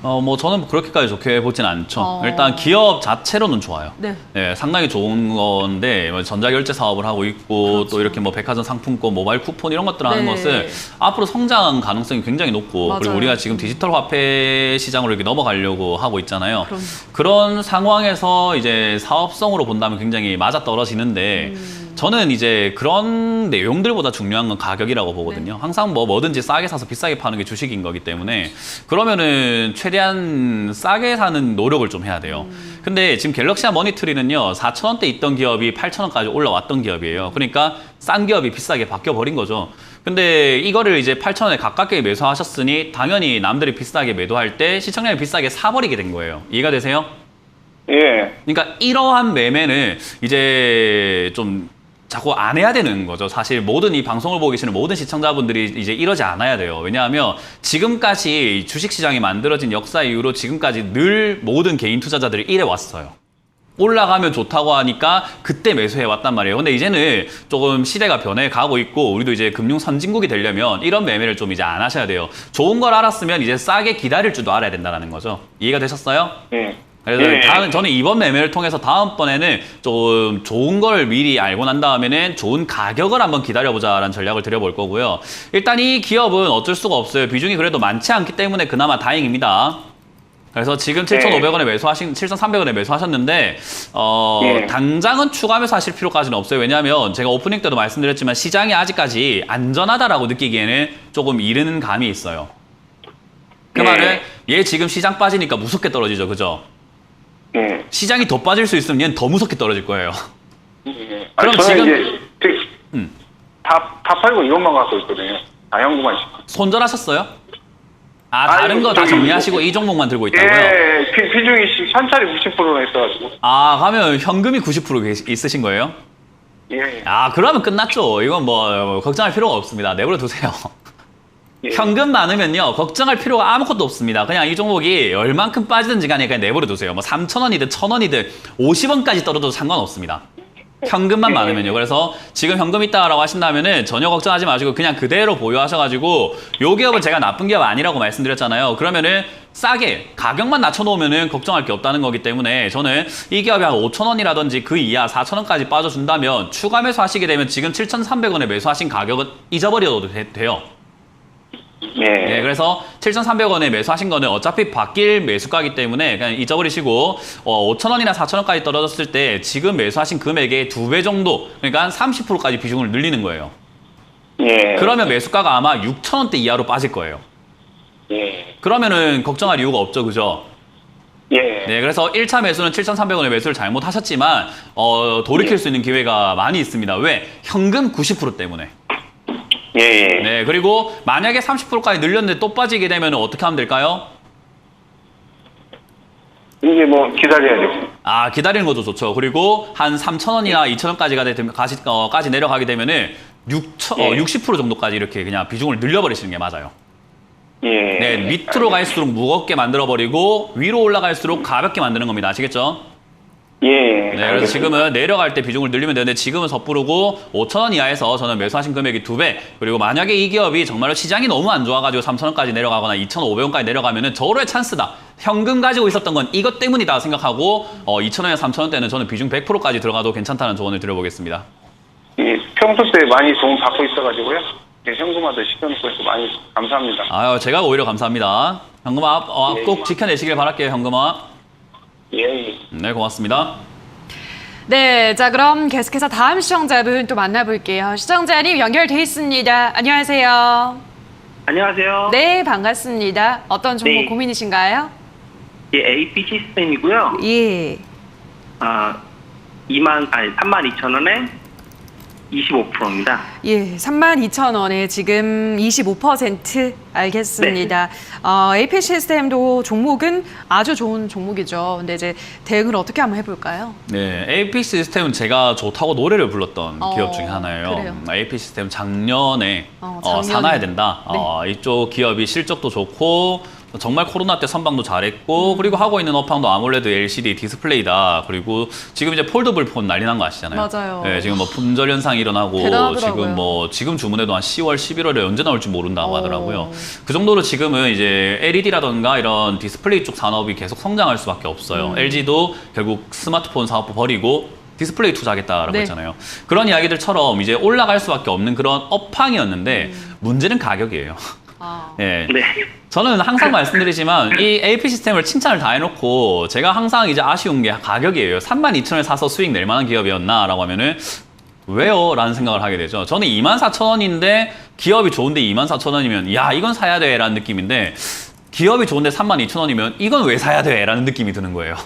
뭐 저는 그렇게까지 좋게 보진 않죠. 어. 일단 기업 자체로는 좋아요. 네. 네, 상당히 좋은 건데 뭐 전자결제 사업을 하고 있고 그렇죠. 또 이렇게 뭐 백화점 상품권, 모바일 쿠폰 이런 것들 하는 네. 것을 앞으로 성장 가능성이 굉장히 높고 맞아요. 그리고 우리가 지금 디지털 화폐 시장으로 이렇게 넘어가려고 하고 있잖아요. 그럼요. 그런 상황에서 이제 사업성으로 본다면 굉장히 맞아 떨어지는데 저는 이제 그런 내용들보다 중요한 건 가격이라고 보거든요. 네. 항상 뭐든지 싸게 사서 비싸게 파는 게 주식인 거기 때문에 그러면은 최대한 싸게 사는 노력을 좀 해야 돼요. 근데 지금 갤럭시아 머니트리는요, 4,000원대 있던 기업이 8,000원까지 올라왔던 기업이에요. 그러니까 싼 기업이 비싸게 바뀌어버린 거죠. 근데 이거를 이제 8,000원에 가깝게 매수하셨으니 당연히 남들이 비싸게 매도할 때 시청량이 비싸게 사버리게 된 거예요. 이해가 되세요? 예. 그러니까 이러한 매매는 이제 좀 자꾸 안 해야 되는 거죠. 사실 모든 이 방송을 보고 계시는 모든 시청자분들이 이제 이러지 않아야 돼요. 왜냐하면 지금까지 주식시장이 만들어진 역사 이후로 지금까지 늘 모든 개인 투자자들이 이래 왔어요. 올라가면 좋다고 하니까 그때 매수해 왔단 말이에요. 근데 이제는 조금 시대가 변해가고 있고 우리도 이제 금융 선진국이 되려면 이런 매매를 좀 이제 안 하셔야 돼요. 좋은 걸 알았으면 이제 싸게 기다릴 줄도 알아야 된다는 거죠. 이해가 되셨어요? 예. 그래서 예. 저는 이번 매매를 통해서 다음번에는 좀 좋은 걸 미리 알고 난 다음에는 좋은 가격을 한번 기다려보자라는 전략을 드려볼 거고요. 일단 이 기업은 어쩔 수가 없어요. 비중이 그래도 많지 않기 때문에 그나마 다행입니다. 그래서 지금 7,500원에 매수하신, 7,300원에 매수하셨는데, 예. 당장은 추가 매수하실 필요까지는 없어요. 왜냐하면 제가 오프닝 때도 말씀드렸지만 시장이 아직까지 안전하다라고 느끼기에는 조금 이르는 감이 있어요. 그 예. 말은 얘 지금 시장 빠지니까 무섭게 떨어지죠. 그죠? 예. 시장이 더 빠질 수 있으면 얘는 더 무섭게 떨어질 거예요. 예. 그럼 저는 지금- 이제 다 팔고 이것만 갖고 있거든요. 다 현금만 씩. 손절하셨어요? 다른 아이고, 거 다 저기- 정리하시고 이 종목만 들고 있다고요? 예. 비중이 현찰이 90%나 있어가지고. 그러면 현금이 90% 있으신 거예요? 예. 그러면 끝났죠. 이건 뭐 걱정할 필요가 없습니다. 내버려 두세요. 예. 현금 많으면요, 걱정할 필요가 아무것도 없습니다. 그냥 이 종목이 얼만큼 빠지든지 간에 그냥 내버려 두세요. 뭐 3,000원이든 1,000원이든 50원까지 떨어져도 상관없습니다. 현금만 많으면요. 그래서 지금 현금 있다라고 하신다면은 전혀 걱정하지 마시고 그냥 그대로 보유하셔가지고 요 기업은 제가 나쁜 기업 아니라고 말씀드렸잖아요. 그러면은 싸게 가격만 낮춰놓으면은 걱정할 게 없다는 거기 때문에 저는 이 기업이 한 5,000원이라든지 그 이하 4,000원까지 빠져준다면 추가 매수하시게 되면 지금 7,300원에 매수하신 가격은 잊어버려도 돼요. 예. 네, 그래서 7,300원에 매수하신 거는 어차피 바뀔 매수가이기 때문에 그냥 잊어버리시고 5,000원이나 4,000원까지 떨어졌을 때 지금 매수하신 금액의 2배 정도, 그러니까 30%까지 비중을 늘리는 거예요. 예. 그러면 매수가가 아마 6,000원대 이하로 빠질 거예요. 예. 그러면은 걱정할 이유가 없죠, 그죠? 예. 네, 그래서 1차 매수는 7,300원에 매수를 잘못하셨지만 돌이킬 수 있는 기회가 많이 있습니다. 왜? 현금 90% 때문에. 예. 네, 그리고 만약에 30%까지 늘렸는데 또 빠지게 되면 어떻게 하면 될까요? 이제 뭐 기다려야죠. 기다리는 것도 좋죠. 그리고 한 3,000원이나 2,000원까지 까지 내려가게 되면은 60% 정도까지 이렇게 그냥 비중을 늘려버리시는 게 맞아요. 예. 네, 밑으로 갈수록 무겁게 만들어버리고 위로 올라갈수록 가볍게 만드는 겁니다. 아시겠죠? 예. 네, 그래서 지금은 내려갈 때 비중을 늘리면 되는데 지금은 섣부르고 5,000원 이하에서 저는 매수하신 금액이 2배. 그리고 만약에 이 기업이 정말로 시장이 너무 안 좋아가지고 3,000원까지 내려가거나 2,500원까지 내려가면은 저로의 찬스다. 현금 가지고 있었던 건 이것 때문이다 생각하고 2,000원이나 3,000원대는 저는 비중 100%까지 들어가도 괜찮다는 조언을 드려보겠습니다. 예. 평소 때 많이 도움 받고 있어가지고요. 예, 현금화도 시켜놓고 해서 많이 감사합니다. 제가 오히려 감사합니다. 현금화 꼭 지켜내시길 바랄게요, 현금화. 예. 네, 고맙습니다. 네, 자 그럼 계속해서 다음 시청자분 또 만나볼게요. 시청자님 연결돼 있습니다. 안녕하세요. 안녕하세요. 네, 반갑습니다. 어떤 종목 네. 고민이신가요? 예, AP 시스템이고요. 예. 32,000원에 25%입니다. 예, 32,000원에 지금 25% 알겠습니다. AP 시스템도 종목은 아주 좋은 종목이죠. 근데 이제 대응을 어떻게 한번 해볼까요? 네, AP 시스템은 제가 좋다고 노래를 불렀던 기업 중에 하나예요. 그래요? AP 시스템 작년에 작년에. 사놔야 된다. 네. 이쪽 기업이 실적도 좋고 정말 코로나 때 선방도 잘했고 그리고 하고 있는 업황도 아몰레드 LCD 디스플레이다. 그리고 지금 이제 폴더블 폰 난리 난 거 아시잖아요. 맞아요. 네, 지금 뭐 품절 현상이 일어나고 대단하더라고요. 지금 주문해도 한 10월, 11월에 언제 나올지 모른다고 하더라고요. 그 정도로 지금은 이제 LED라던가 이런 디스플레이 쪽 산업이 계속 성장할 수밖에 없어요. LG도 결국 스마트폰 사업부 버리고 디스플레이 투자하겠다라고 네. 했잖아요. 그런 이야기들처럼 이제 올라갈 수밖에 없는 그런 업황이었는데 문제는 가격이에요. 예. 네. 저는 항상 말씀드리지만 이 AP 시스템을 칭찬을 다 해놓고 제가 항상 이제 아쉬운 게 가격이에요. 32,000원에 사서 수익 낼 만한 기업이었나라고 하면은 왜요? 라는 생각을 하게 되죠. 저는 24,000원인데 기업이 좋은데 24,000원이면 야 이건 사야 돼 라는 느낌인데 기업이 좋은데 32,000원이면 이건 왜 사야 돼? 라는 느낌이 드는 거예요.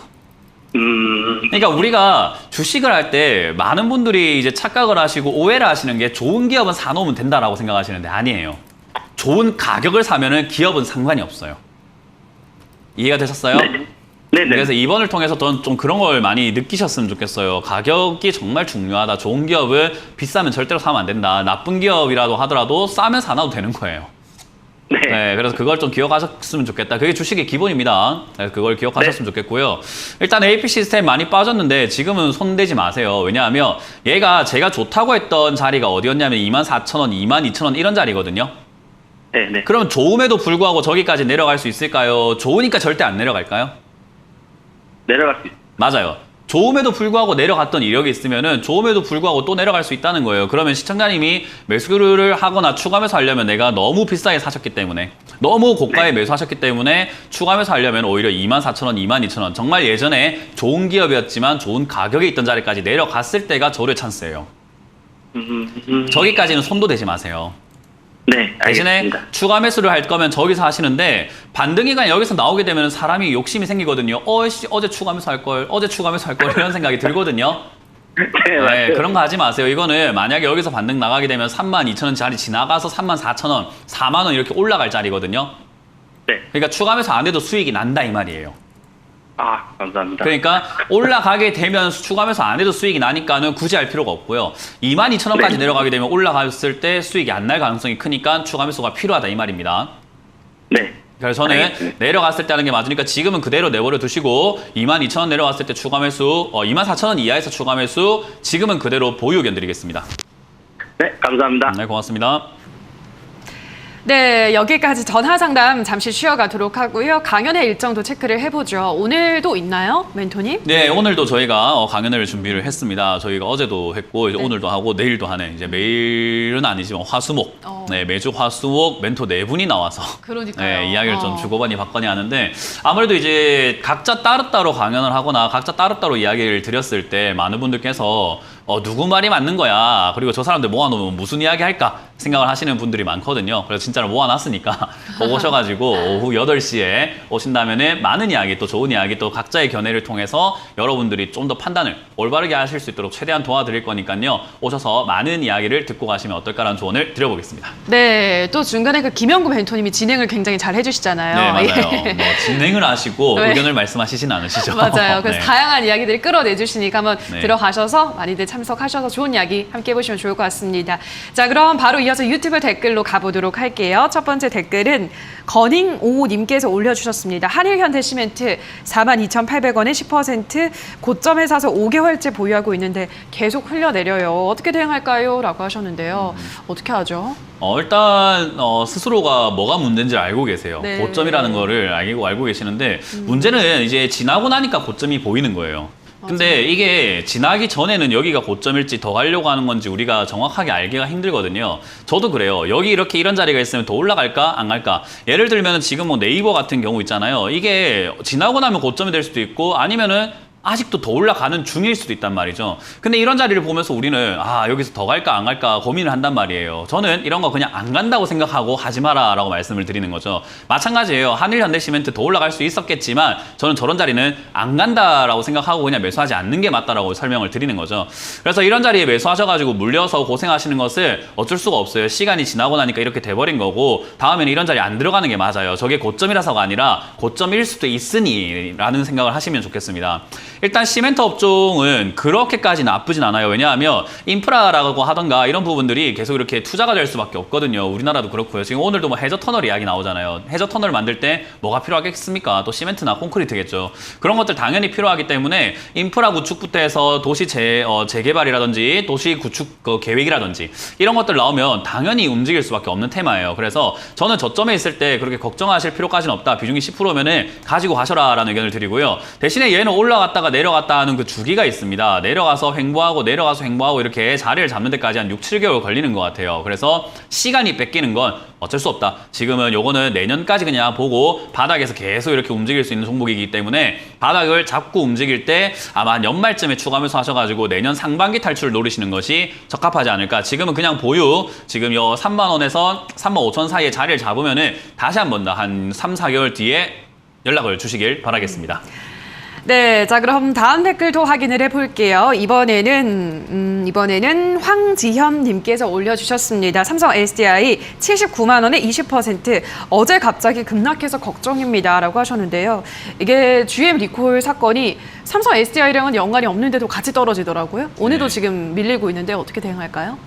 그러니까 우리가 주식을 할 때 많은 분들이 이제 착각을 하시고 오해를 하시는 게 좋은 기업은 사놓으면 된다라고 생각하시는데 아니에요. 좋은 가격을 사면은 기업은 상관이 없어요. 이해가 되셨어요? 네네. 그래서 이번을 통해서 저는 좀 그런 걸 많이 느끼셨으면 좋겠어요. 가격이 정말 중요하다. 좋은 기업은 비싸면 절대로 사면 안 된다. 나쁜 기업이라도 하더라도 싸면 사놔도 되는 거예요. 네, 그래서 그걸 좀 기억하셨으면 좋겠다. 그게 주식의 기본입니다. 그래서 그걸 기억하셨으면 좋겠고요. 일단 AP 시스템 많이 빠졌는데 지금은 손대지 마세요. 왜냐하면 얘가 제가 좋다고 했던 자리가 어디였냐면 24,000원, 22,000원 이런 자리거든요. 네. 그럼 좋음에도 불구하고 저기까지 내려갈 수 있을까요? 좋으니까 절대 안 내려갈까요? 내려갈 수 있어요. 맞아요. 좋음에도 불구하고 내려갔던 이력이 있으면은 좋음에도 불구하고 또 내려갈 수 있다는 거예요. 그러면 시청자님이 매수를 하거나 추가 매수하려면 내가 너무 비싸게 사셨기 때문에 너무 고가에 매수하셨기 때문에 추가 매수하려면 오히려 24,000원, 22,000원 정말 예전에 좋은 기업이었지만 좋은 가격에 있던 자리까지 내려갔을 때가 저를 찬스예요. 저기까지는 손도 대지 마세요. 네, 대신에 알겠습니다. 추가 매수를 할 거면 저기서 하시는데 반등이가 여기서 나오게 되면 사람이 욕심이 생기거든요. 어제 추가 매수할 걸, 어제 추가 매수할 걸 이런 생각이 들거든요. 네, 맞아요. 그런 거 하지 마세요. 이거는 만약에 여기서 반등 나가게 되면 32,000원 자리 지나가서 34,000원, 4만 원 이렇게 올라갈 자리거든요. 네. 그러니까 추가 매수 안 해도 수익이 난다 이 말이에요. 아, 감사합니다. 그러니까 올라가게 되면 추가 매수 안 해도 수익이 나니까는 굳이 할 필요가 없고요. 22,000원까지 내려가게 되면 올라갔을 때 수익이 안 날 가능성이 크니까 추가 매수가 필요하다 이 말입니다. 네. 그래서 저는 알겠습니다. 내려갔을 때 하는 게 맞으니까 지금은 그대로 내버려 두시고 22,000원 내려갔을 때 추가 매수, 24,000원 이하에서 추가 매수 지금은 그대로 보유 의견 드리겠습니다. 네, 감사합니다. 네, 고맙습니다. 네, 여기까지 전화 상담 잠시 쉬어가도록 하고요. 강연의 일정도 체크를 해보죠. 오늘도 있나요, 멘토님? 네, 오늘도 저희가 강연을 준비를 했습니다. 저희가 어제도 했고 이제 네. 오늘도 하고 내일도 하는 이제 매일은 아니지만 화수목, 네, 매주 화수목 멘토 4분이 나와서 그러니까요. 네, 이야기를 좀 주고받니 받거니 하는데 아무래도 이제 각자 따로따로 강연을 하거나 각자 따로따로 이야기를 드렸을 때 많은 분들께서 누구 말이 맞는 거야. 그리고 저 사람들 모아놓으면 무슨 이야기 할까 생각을 하시는 분들이 많거든요. 그래서 진짜로 모아놨으니까 꼭 오셔가지고 오후 8시에 오신다면은 많은 이야기 또 좋은 이야기 또 각자의 견해를 통해서 여러분들이 좀 더 판단을 올바르게 하실 수 있도록 최대한 도와드릴 거니까요. 오셔서 많은 이야기를 듣고 가시면 어떨까라는 조언을 드려보겠습니다. 네, 또 중간에 그 김영구 멘토님이 진행을 굉장히 잘 해주시잖아요. 네, 맞아요. 예. 뭐 진행을 하시고 네. 의견을 말씀하시진 않으시죠. 맞아요. 그래서 네. 다양한 이야기들을 끌어내주시니까 한번 네. 들어가셔서 많이들 참석하셔서 좋은 이야기 함께 해보시면 좋을 것 같습니다. 자, 그럼 바로 이어서 유튜브 댓글로 가보도록 할게요. 첫 번째 댓글은 건잉55님께서 올려주셨습니다. 한일현대시멘트 42,800원에 10% 고점에 사서 5개월째 보유하고 있는데 계속 흘려내려요. 어떻게 대응할까요? 라고 하셨는데요. 어떻게 하죠? 일단 스스로가 뭐가 문제인지 알고 계세요. 네. 고점이라는 거를 알고 계시는데 문제는 이제 지나고 나니까 고점이 보이는 거예요. 근데 이게 지나기 전에는 여기가 고점일지 더 가려고 하는 건지 우리가 정확하게 알기가 힘들거든요. 저도 그래요. 여기 이렇게 이런 자리가 있으면 더 올라갈까 안 갈까. 예를 들면 지금 뭐 네이버 같은 경우 있잖아요. 이게 지나고 나면 고점이 될 수도 있고 아니면은 아직도 더 올라가는 중일 수도 있단 말이죠. 근데 이런 자리를 보면서 우리는 여기서 더 갈까 안 갈까 고민을 한단 말이에요. 저는 이런 거 그냥 안 간다고 생각하고 하지 마라 라고 말씀을 드리는 거죠. 마찬가지예요. 한일현대시멘트 더 올라갈 수 있었겠지만 저는 저런 자리는 안 간다라고 생각하고 그냥 매수하지 않는 게 맞다라고 설명을 드리는 거죠. 그래서 이런 자리에 매수하셔가지고 물려서 고생하시는 것을 어쩔 수가 없어요. 시간이 지나고 나니까 이렇게 돼버린 거고 다음에는 이런 자리 안 들어가는 게 맞아요. 저게 고점이라서가 아니라 고점일 수도 있으니 라는 생각을 하시면 좋겠습니다. 일단 시멘트 업종은 그렇게까지 나쁘진 않아요. 왜냐하면 인프라라고 하던가 이런 부분들이 계속 이렇게 투자가 될 수밖에 없거든요. 우리나라도 그렇고요. 지금 오늘도 뭐 해저 터널 이야기 나오잖아요. 해저 터널 만들 때 뭐가 필요하겠습니까? 또 시멘트나 콘크리트겠죠. 그런 것들 당연히 필요하기 때문에 인프라 구축부터 해서 도시 재개발이라든지 도시 구축 계획이라든지 이런 것들 나오면 당연히 움직일 수밖에 없는 테마예요. 그래서 저는 저점에 있을 때 그렇게 걱정하실 필요까지는 없다. 비중이 10%면은 가지고 가셔라라는 의견을 드리고요. 대신에 얘는 올라갔다가 내려갔다 하는 그 주기가 있습니다. 내려가서 횡보하고 내려가서 횡보하고 이렇게 자리를 잡는 데까지 한 6, 7개월 걸리는 것 같아요. 그래서 시간이 뺏기는 건 어쩔 수 없다. 지금은 요거는 내년까지 그냥 보고 바닥에서 계속 이렇게 움직일 수 있는 종목이기 때문에 바닥을 잡고 움직일 때 아마 연말쯤에 추가 매수 하셔가지고 내년 상반기 탈출을 노리시는 것이 적합하지 않을까. 지금은 그냥 보유. 지금 요 3만 원에서 3만 5천 사이에 자리를 잡으면은 다시 한 번 더 한 3, 4개월 뒤에 연락을 주시길 바라겠습니다. 네, 자 그럼 다음 댓글도 확인을 해볼게요. 이번에는 황지현님께서 올려주셨습니다. 삼성 SDI 79만 원에 20%. 어제 갑자기 급락해서 걱정입니다라고 하셨는데요. 이게 GM 리콜 사건이 삼성 SDI랑은 연관이 없는데도 같이 떨어지더라고요. 오늘도 지금 밀리고 있는데 어떻게 대응할까요?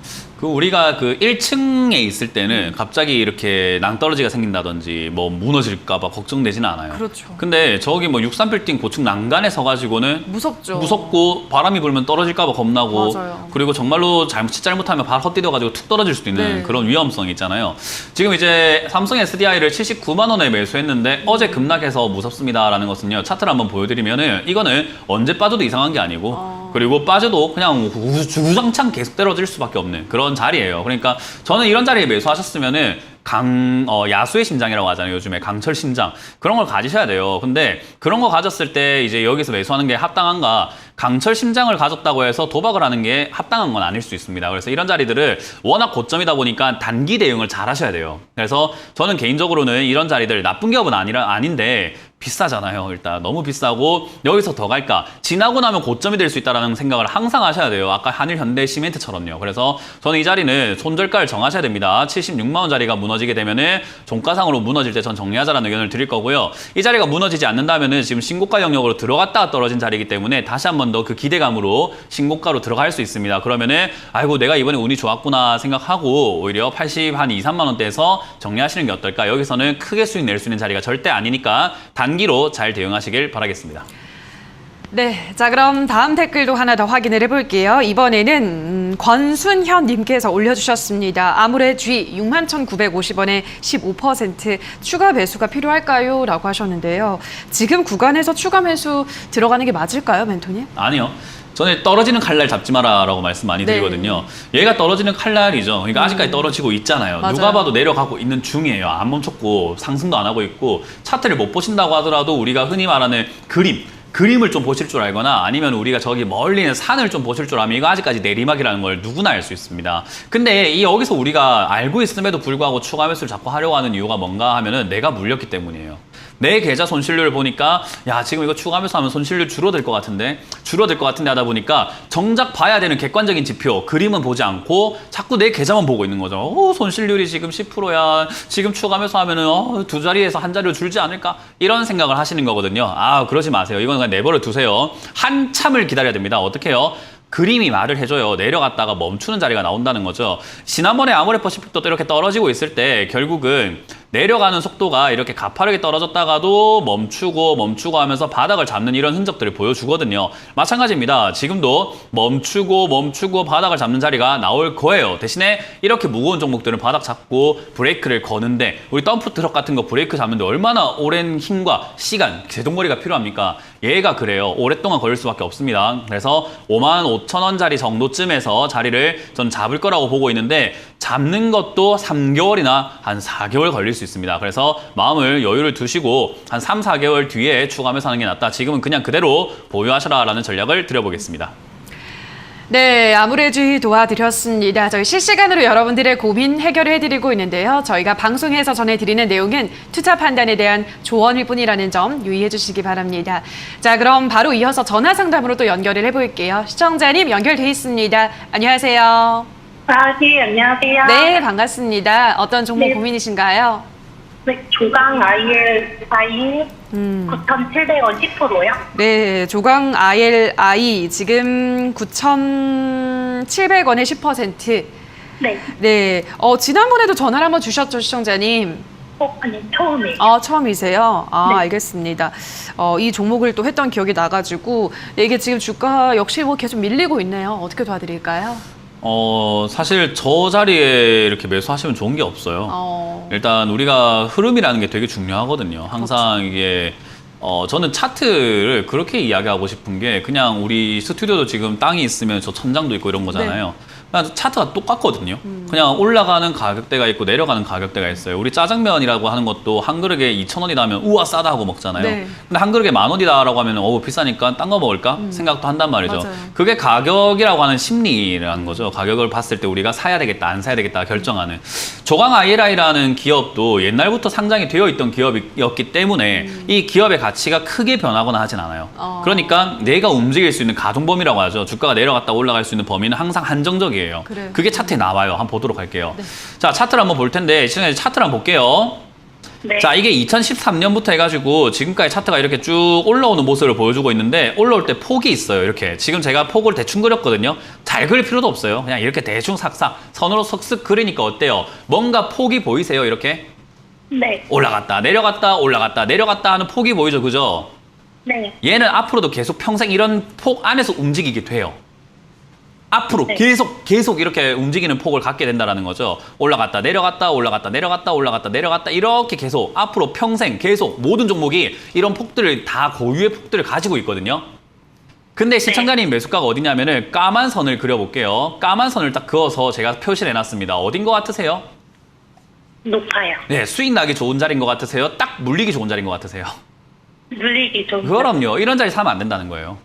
우리가 그 1층에 있을 때는 갑자기 이렇게 낭떠러지가 생긴다든지 뭐 무너질까봐 걱정되지는 않아요. 그렇죠. 근데 저기 뭐 63빌딩 고층 난간에 서가지고는 무섭죠. 무섭고 바람이 불면 떨어질까봐 겁나고 맞아요. 그리고 정말로 잘못하면 발 헛디뎌가지고 툭 떨어질 수도 있는 네. 그런 위험성이 있잖아요. 지금 이제 삼성 SDI를 79만 원에 매수했는데 어제 급락해서 무섭습니다라는 것은요. 차트를 한번 보여드리면은 이거는 언제 빠져도 이상한 게 아니고 그리고 빠져도 그냥 주구장창 계속 떨어질 수밖에 없는 그런 자리예요. 그러니까 저는 이런 자리에 매수하셨으면은 야수의 심장이라고 하잖아요. 요즘에 강철 심장. 그런 걸 가지셔야 돼요. 근데 그런 거 가졌을 때 이제 여기서 매수하는 게 합당한가? 강철 심장을 가졌다고 해서 도박을 하는 게 합당한 건 아닐 수 있습니다. 그래서 이런 자리들을 워낙 고점이다 보니까 단기 대응을 잘 하셔야 돼요. 그래서 저는 개인적으로는 이런 자리들 나쁜 기업은 아닌데 비싸잖아요. 일단 너무 비싸고 여기서 더 갈까? 지나고 나면 고점이 될 수 있다는 생각을 항상 하셔야 돼요. 아까 한일현대시멘트처럼요. 그래서 저는 이 자리는 손절가를 정하셔야 됩니다. 76만 원짜리가 무너지게 되면은 종가상으로 무너질 때 전 정리하자라는 의견을 드릴 거고요. 이 자리가 무너지지 않는다면은 지금 신고가 영역으로 들어갔다가 떨어진 자리이기 때문에 다시 한 번 더 그 기대감으로 신고가로 들어갈 수 있습니다. 그러면은 아이고 내가 이번에 운이 좋았구나 생각하고 오히려 80 한 2, 3만 원대에서 정리하시는 게 어떨까? 여기서는 크게 수익 낼 수 있는 자리가 절대 아니니까 단기로 잘 대응하시길 바라겠습니다. 네, 자 그럼 다음 댓글도 하나 더 확인을 해볼게요. 이번에는 권순현님께서 올려주셨습니다. 아무래 G 61,950원에 15% 추가 매수가 필요할까요? 라고 하셨는데요. 지금 구간에서 추가 매수 들어가는 게 맞을까요, 멘토님? 아니요. 저는 떨어지는 칼날 잡지 마라라고 말씀 많이 드리거든요. 얘가 떨어지는 칼날이죠. 그러니까 아직까지 떨어지고 있잖아요. 맞아요. 누가 봐도 내려가고 있는 중이에요. 안 멈췄고 상승도 안 하고 있고 차트를 못 보신다고 하더라도 우리가 흔히 말하는 그림을 좀 보실 줄 알거나 아니면 우리가 저기 멀리 있는 산을 좀 보실 줄 알면 이거 아직까지 내리막이라는 걸 누구나 알 수 있습니다. 근데 여기서 우리가 알고 있음에도 불구하고 추가 매수를 자꾸 하려고 하는 이유가 뭔가 하면은 내가 물렸기 때문이에요. 내 계좌 손실률을 보니까 야 지금 이거 추가 매수하면 손실률 줄어들 것 같은데 하다 보니까 정작 봐야 되는 객관적인 지표 그림은 보지 않고 자꾸 내 계좌만 보고 있는 거죠. 손실률이 지금 10%야. 지금 추가 매수하면은 두 자리에서 한 자리로 줄지 않을까? 이런 생각을 하시는 거거든요. 그러지 마세요. 이건 그냥 내버려 두세요. 한참을 기다려야 됩니다. 어떻게 해요? 그림이 말을 해줘요. 내려갔다가 멈추는 자리가 나온다는 거죠. 지난번에 아모레퍼시픽도 이렇게 떨어지고 있을 때 결국은 내려가는 속도가 이렇게 가파르게 떨어졌다가도 멈추고 하면서 바닥을 잡는 이런 흔적들을 보여주거든요. 마찬가지입니다. 지금도 멈추고 바닥을 잡는 자리가 나올 거예요. 대신에 이렇게 무거운 종목들은 바닥 잡고 브레이크를 거는데 우리 덤프트럭 같은 거 브레이크 잡는데 얼마나 오랜 힘과 시간, 제동거리가 필요합니까? 얘가 그래요. 오랫동안 걸릴 수밖에 없습니다. 그래서 55,000원짜리 정도쯤에서 자리를 전 잡을 거라고 보고 있는데 잡는 것도 3개월이나 한 4개월 걸릴 수 수 있습니다. 그래서 마음을 여유를 두시고 한 3, 4개월 뒤에 추가 매수하는 게 낫다. 지금은 그냥 그대로 보유하셔라라는 전략을 드려보겠습니다. 네, 아무래도 도와드렸습니다. 저희 실시간으로 여러분들의 고민 해결을 해드리고 있는데요. 저희가 방송에서 전해드리는 내용은 투자 판단에 대한 조언일 뿐이라는 점 유의해 주시기 바랍니다. 자, 그럼 바로 이어서 전화 상담으로 또 연결을 해볼게요. 시청자님 연결돼 있습니다. 안녕하세요. 네, 안녕하세요. 네, 반갑습니다. 어떤 종목 네. 고민이신가요? 네, 조강 IL 9,700원 10%요? 네, 조강 ILI 지금 9,700원에 10%. 네. 네, 지난번에도 전화를 한번 주셨죠, 시청자님? 아니, 처음이에요. 처음이세요? 네. 알겠습니다. 이 종목을 또 했던 기억이 나가지고, 네, 이게 지금 주가 역시 뭐 계속 밀리고 있네요. 어떻게 도와드릴까요? 사실 저 자리에 이렇게 매수하시면 좋은 게 없어요. 일단 우리가 흐름이라는 게 되게 중요하거든요. 항상 이게 저는 차트를 그렇게 이야기하고 싶은 게 그냥 우리 스튜디오도 지금 땅이 있으면 저 천장도 있고 이런 거잖아요. 그냥 차트가 똑같거든요. 그냥 올라가는 가격대가 있고 내려가는 가격대가 있어요. 우리 짜장면이라고 하는 것도 한 그릇에 2,000원이다 하면 우와 싸다 하고 먹잖아요. 네. 근데 한 그릇에 10,000원이다라고 하면 비싸니까 딴 거 먹을까 생각도 한단 말이죠. 맞아요. 그게 가격이라고 하는 심리라는 거죠. 가격을 봤을 때 우리가 사야 되겠다 안 사야 되겠다 결정하는. 조강 ILI라는 기업도 옛날부터 상장이 되어 있던 기업이었기 때문에 이 기업의 가치가 크게 변하거나 하진 않아요. 그러니까 내가 움직일 수 있는 가동범위라고 하죠. 주가가 내려갔다 올라갈 수 있는 범위는 항상 한정적이에요. 그래요. 그게 차트에 나와요. 한번 보도록 할게요. 네. 자, 차트를 한번 볼 텐데 시청자님 차트를 한번 볼게요. 네. 자, 이게 2013년부터 해가지고 지금까지 차트가 이렇게 쭉 올라오는 모습을 보여주고 있는데 올라올 때 폭이 있어요. 이렇게 지금 제가 폭을 대충 그렸거든요. 잘 그릴 필요도 없어요. 그냥 이렇게 대충 삭삭 선으로 석쓱 그리니까 어때요? 뭔가 폭이 보이세요? 이렇게 네. 올라갔다 내려갔다 올라갔다 내려갔다 하는 폭이 보이죠, 그죠? 네. 얘는 앞으로도 계속 평생 이런 폭 안에서 움직이게 돼요. 앞으로 네. 계속 이렇게 움직이는 폭을 갖게 된다는 거죠. 올라갔다 내려갔다 올라갔다 내려갔다 올라갔다 내려갔다 이렇게 계속 앞으로 평생 계속 모든 종목이 이런 폭들을 다 고유의 폭들을 가지고 있거든요. 근데 시청자님 매수가가 어디냐면은 까만 선을 그려볼게요. 까만 선을 딱 그어서 제가 표시를 해놨습니다. 어딘 것 같으세요? 높아요. 네, 수익 나기 좋은 자리인 것 같으세요? 딱 물리기 좋은 자리인 것 같으세요? 물리기 좀. 그럼요. 이런 자리 사면 안 된다는 거예요.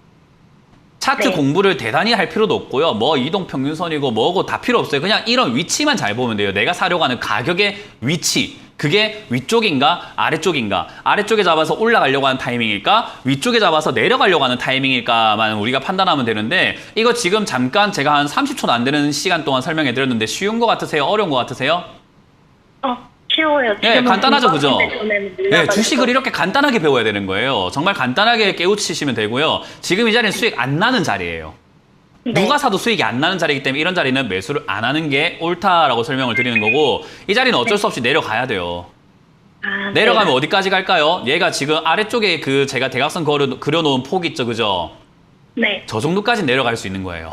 차트 네. 공부를 대단히 할 필요도 없고요. 뭐 이동평균선이고 뭐고 다 필요 없어요. 그냥 이런 위치만 잘 보면 돼요. 내가 사려고 하는 가격의 위치. 그게 위쪽인가 아래쪽인가. 아래쪽에 잡아서 올라가려고 하는 타이밍일까 위쪽에 잡아서 내려가려고 하는 타이밍일까만 우리가 판단하면 되는데 이거 지금 잠깐 제가 한 30초도 안 되는 시간 동안 설명해 드렸는데 쉬운 거 같으세요? 어려운 거 같으세요? 쉬워요. 네, 간단하죠, 그죠? 네, 네, 주식을 이렇게 간단하게 배워야 되는 거예요. 정말 간단하게 깨우치시면 되고요. 지금 이 자리는 수익 안 나는 자리예요. 네. 누가 사도 수익이 안 나는 자리이기 때문에 이런 자리는 매수를 안 하는 게 옳다라고 설명을 드리는 거고 이 자리는 어쩔 수 없이 내려가야 돼요. 내려가면 네. 어디까지 갈까요? 얘가 지금 아래쪽에 그 제가 대각선 그려놓은 폭 있죠, 그죠? 네. 저 정도까지 내려갈 수 있는 거예요.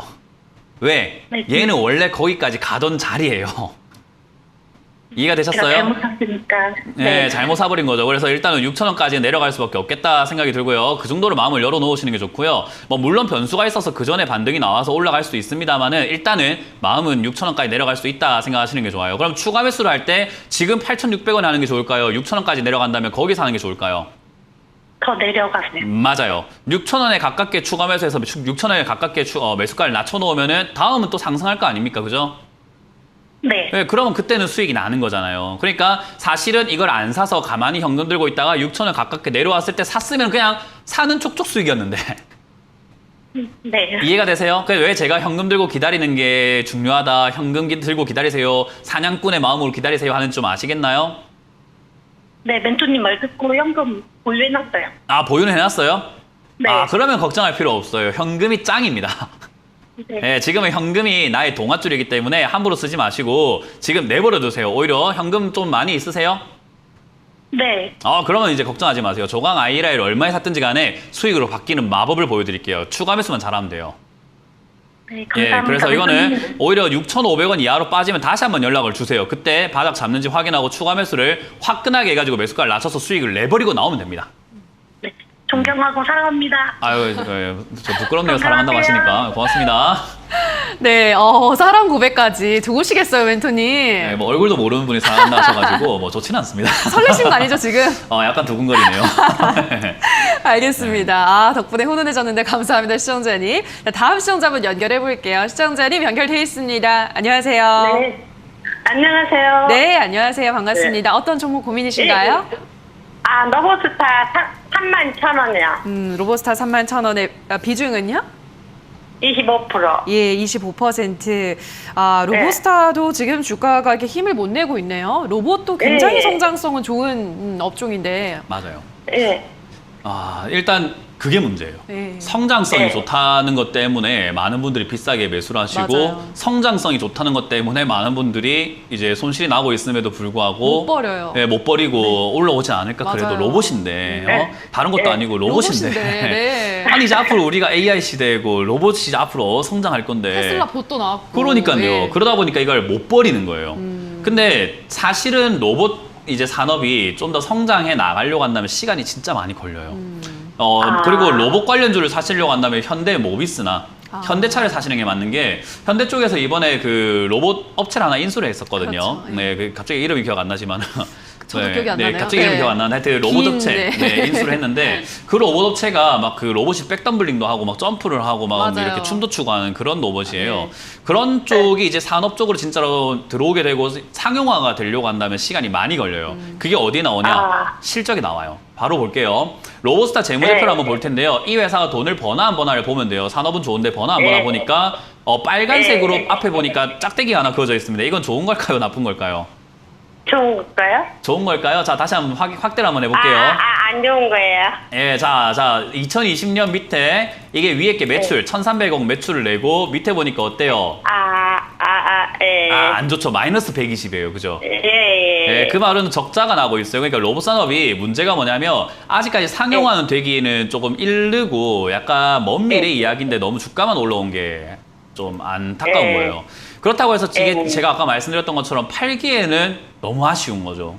왜? 네. 얘는 원래 거기까지 가던 자리예요. 이해가 제가 되셨어요? 잘못 샀으니까. 네, 잘못 사버린 거죠. 그래서 일단은 6,000원까지 내려갈 수밖에 없겠다 생각이 들고요. 그 정도로 마음을 열어놓으시는 게 좋고요. 뭐 물론 변수가 있어서 그 전에 반등이 나와서 올라갈 수도 있습니다만은 일단은 마음은 6,000원까지 내려갈 수 있다 생각하시는 게 좋아요. 그럼 추가 매수를 할 때 지금 8,600원에 하는 게 좋을까요? 6,000원까지 내려간다면 거기서 하는 게 좋을까요? 더 내려가세요. 맞아요. 6,000원에 가깝게 추가 매수해서 6,000원에 가깝게 매수가를 낮춰놓으면은 다음은 또 상승할 거 아닙니까? 그죠? 네. 네, 그러면 그때는 수익이 나는 거잖아요. 그러니까 사실은 이걸 안 사서 가만히 현금 들고 있다가 6,000원 가깝게 내려왔을 때 샀으면 그냥 사는 촉촉 수익이었는데. 네. 이해가 되세요? 그래서 왜 제가 현금 들고 기다리는 게 중요하다, 현금 들고 기다리세요, 사냥꾼의 마음으로 기다리세요 하는 좀 아시겠나요? 네, 멘토님 말 듣고 현금 보유해놨어요. 아, 보유는 해놨어요? 네. 아, 그러면 걱정할 필요 없어요. 현금이 짱입니다. 네. 네, 지금은 현금이 나의 동아줄이기 때문에 함부로 쓰지 마시고 지금 내버려 두세요. 오히려 현금 좀 많이 있으세요? 네. 그러면 이제 걱정하지 마세요. 조강 ILI를 얼마에 샀든지 간에 수익으로 바뀌는 마법을 보여드릴게요. 추가 매수만 잘하면 돼요. 네, 감사합니다. 예, 그래서 이거는 멘토님. 오히려 6,500원 이하로 빠지면 다시 한번 연락을 주세요. 그때 바닥 잡는지 확인하고 추가 매수를 화끈하게 해가지고 매수가를 낮춰서 수익을 내버리고 나오면 됩니다. 네. 존경하고 사랑합니다. 아유, 저 부끄럽네요. 사랑한다고 하시니까. 고맙습니다. 네, 사랑 고백까지 좋으시겠어요, 멘토님. 네, 뭐 얼굴도 모르는 분이 사랑한다 하셔가지고 뭐 좋지는 않습니다. 설레신 거 아니죠, 지금? 약간 두근거리네요. 알겠습니다. 아, 덕분에 훈훈해졌는데 감사합니다, 시청자님. 자, 다음 시청자분 연결해 볼게요. 시청자님 연결돼 있습니다. 안녕하세요. 네. 안녕하세요. 네, 안녕하세요. 반갑습니다. 어떤 종목 고민이신가요? 너보스타 31,000원이요. 로보스타 31,000원의 비중은요? 25%. 예, 25%. 아, 로보스타도 지금 주가가 이렇게 힘을 못 내고 있네요. 로봇도 굉장히 네. 성장성은 좋은 업종인데. 맞아요. 예. 일단 그게 문제예요. 네. 성장성이 네. 좋다는 것 때문에 많은 분들이 비싸게 매수를 하시고 맞아요. 성장성이 좋다는 것 때문에 많은 분들이 이제 손실이 나고 있음에도 불구하고 못 버려요. 네, 못 버리고 올라오지 않을까. 그래도 맞아요. 로봇인데 네. 다른 것도 네. 아니고 로봇인데. 네. 아니 이제 앞으로 우리가 AI 시대고 로봇이 이제 앞으로 성장할 건데. 테슬라 봇도 나왔고. 그러니까요. 예. 그러다 보니까 이걸 못 버리는 거예요. 근데 사실은 로봇 이제 산업이 좀 더 성장해 나가려고 한다면 시간이 진짜 많이 걸려요. 그리고 로봇 관련주를 사시려고 한다면 현대 모비스나 현대차를 사시는 게 맞는 게 현대 쪽에서 이번에 그 로봇 업체를 하나 인수를 했었거든요. 그렇죠. 네, 갑자기 이름이 기억 안 나지만. 저도 기억이 안 나네요. 갑자기 이름이 네. 기억 안 나는데 하여튼 로봇 긴, 업체 네. 인수를 했는데 그 로봇 업체가 막 그 로봇이 백덤블링도 하고 막 점프를 하고 막 맞아요. 이렇게 춤도 추고 하는 그런 로봇이에요. 네. 그런 쪽이 이제 산업 쪽으로 진짜로 들어오게 되고 상용화가 되려고 한다면 시간이 많이 걸려요. 그게 어디에 나오냐? 실적이 나와요. 바로 볼게요. 로보스타 재무제표를 네. 한번 볼 텐데요. 이 회사가 돈을 버나 안 버나를 보면 돼요. 산업은 좋은데 버나 안 버나 네. 보니까 빨간색으로 네. 앞에 보니까 짝대기가 하나 그어져 있습니다. 이건 좋은 걸까요? 나쁜 걸까요? 좋은 걸까요? 좋은 걸까요? 자, 다시 한번 확대를 한번 해볼게요. 안 좋은 거예요. 예, 자, 2020년 밑에 이게 위에 게 매출, 1,300억 매출을 내고 밑에 보니까 어때요? 예. 안 좋죠. 마이너스 120이에요. 그죠? 예. 그 말은 적자가 나고 있어요. 그러니까 로봇 산업이 문제가 뭐냐면 아직까지 상용화는 되기는 조금 이르고 약간 먼 미래 이야기인데 너무 주가만 올라온 게 좀 안타까운 네. 거예요. 그렇다고 해서 네. 제가 아까 말씀드렸던 것처럼 팔기에는 너무 아쉬운 거죠.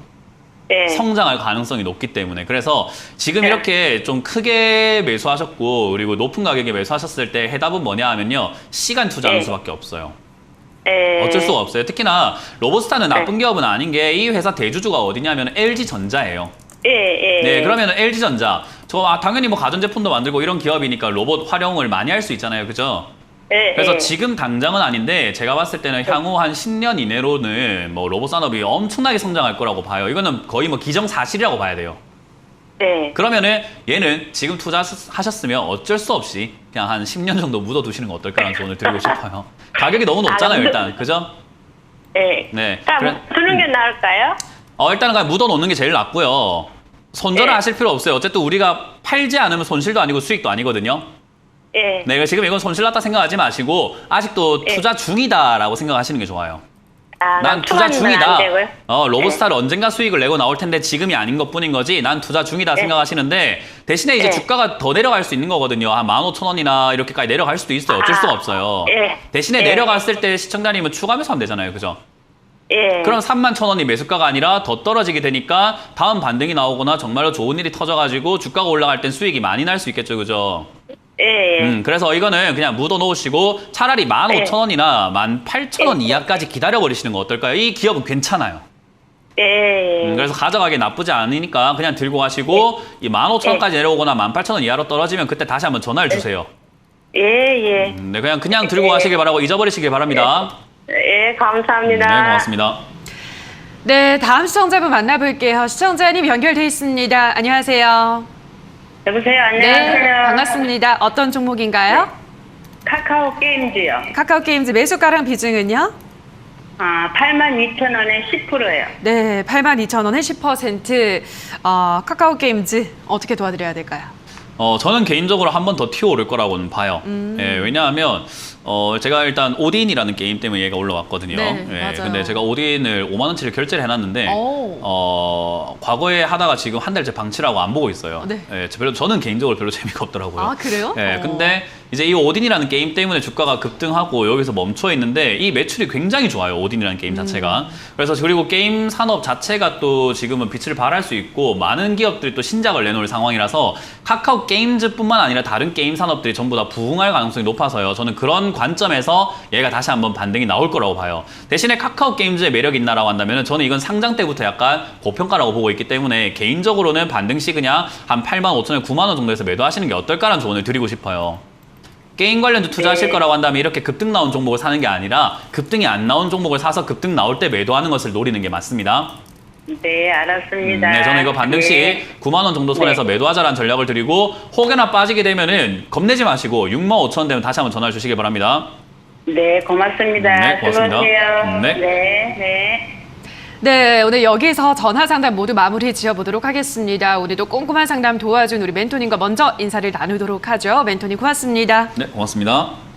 예. 성장할 가능성이 높기 때문에. 그래서 지금 이렇게 좀 크게 매수하셨고 그리고 높은 가격에 매수하셨을 때 해답은 뭐냐 하면요. 시간 투자하는 네. 수밖에 없어요. 예. 어쩔 수가 없어요. 특히나 로보스타는 나쁜 기업은 아닌 게 이 회사 대주주가 어디냐면 LG전자예요. 예. 네, 그러면 LG전자 당연히 뭐 가전제품도 만들고 이런 기업이니까 로봇 활용을 많이 할 수 있잖아요. 그죠? 예. 그래서 지금 당장은 아닌데 제가 봤을 때는 향후 한 10년 이내로는 뭐 로봇 산업이 엄청나게 성장할 거라고 봐요. 이거는 거의 뭐 기정사실이라고 봐야 돼요. 네. 그러면은 얘는 지금 투자하셨으면 어쩔 수 없이 그냥 한 10년 정도 묻어두시는 거 어떨까라는 조언을 드리고 싶어요. 가격이 너무 높잖아요, 일단. 그죠? 예. 네. 두는 게 나을까요? 일단은 그냥 묻어놓는 게 제일 낫고요. 손절을 네. 하실 필요 없어요. 어쨌든 우리가 팔지 않으면 손실도 아니고 수익도 아니거든요. 예. 네, 지금 이건 손실 났다 생각하지 마시고 아직도 네. 투자 중이다라고 생각하시는 게 좋아요. 난 투자 투자는 중이다. 안 되고요. 로보스타를 언젠가 수익을 내고 나올 텐데 지금이 아닌 것뿐인 거지. 난 투자 중이다 생각하시는데 대신에 이제 네. 주가가 더 내려갈 수 있는 거거든요. 한 15,000원이나 이렇게까지 내려갈 수도 있어요. 어쩔 수가 없어요. 예. 대신에 예. 내려갔을 때 시청자님은 추가 매수하면 되잖아요. 그죠? 예. 그럼 31,000원이 매수가가 아니라 더 떨어지게 되니까 다음 반등이 나오거나 정말로 좋은 일이 터져가지고 주가가 올라갈 땐 수익이 많이 날 수 있겠죠. 그죠? 예. 그래서 이거는 그냥 묻어 놓으시고 차라리 15,000원이나 18,000원 이하까지 기다려버리시는 거 어떨까요? 이 기업은 괜찮아요. 예. 그래서 가져가기 나쁘지 않으니까 그냥 들고 가시고 이 15,000원까지 내려오거나 18,000원 이하로 떨어지면 그때 다시 한번 전화를 주세요. 예. 네, 그냥 들고 가시길 바라고 잊어버리시길 바랍니다. 예. 감사합니다. 네, 고맙습니다. 네, 다음 시청자분 만나볼게요. 시청자님 연결돼 있습니다. 안녕하세요. 여보세요. 안녕하세요. 네, 반갑습니다. 어떤 종목인가요? 카카오 게임즈요. 카카오 게임즈 매수가랑 비중은요? 82,000원에 10%예요. 네, 82,000원에 10%. 카카오 게임즈 어떻게 도와드려야 될까요? 저는 개인적으로 한 번 더 튀어오를 거라고는 봐요. 예, 왜냐하면 제가 일단 오딘이라는 게임 때문에 얘가 올라왔거든요. 네, 예, 맞아요. 근데 제가 오딘을 5만 원치를 결제를 해놨는데 과거에 하다가 지금 한 달째 방치라고 안 보고 있어요. 네. 예, 저는 개인적으로 별로 재미가 없더라고요. 아, 그래요? 예, 근데 이제 이 오딘이라는 게임 때문에 주가가 급등하고 여기서 멈춰 있는데 이 매출이 굉장히 좋아요. 오딘이라는 게임 자체가. 그래서 그리고 게임 산업 자체가 또 지금은 빛을 발할 수 있고 많은 기업들이 또 신작을 내놓을 상황이라서 카카오 게임즈뿐만 아니라 다른 게임 산업들이 전부 다 부흥할 가능성이 높아서요. 저는 그런 관점에서 얘가 다시 한번 반등이 나올 거라고 봐요. 대신에 카카오 게임즈의 매력이 있나라고 한다면 저는 이건 상장 때부터 약간 고평가라고 보고 있기 때문에 개인적으로는 반등 시그냥 한 85,000원, 9만 원 정도에서 매도하시는 게 어떨까라는 조언을 드리고 싶어요. 게임 관련주 투자하실 거라고 한다면 이렇게 급등 나온 종목을 사는 게 아니라 급등이 안 나온 종목을 사서 급등 나올 때 매도하는 것을 노리는 게 맞습니다. 네, 알았습니다. 네, 저는 이거 반등 시 9만 원 정도 선에서 매도하자라는 전략을 드리고 혹여나 빠지게 되면은 겁내지 마시고 65,000원 되면 다시 한번 전화를 주시기 바랍니다. 네, 고맙습니다. 네, 고맙습니다. 수고하세요. 네. 네. 네, 오늘 여기서 전화 상담 모두 마무리 지어보도록 하겠습니다. 오늘도 꼼꼼한 상담 도와준 우리 멘토님과 먼저 인사를 나누도록 하죠. 멘토님 고맙습니다. 네, 고맙습니다.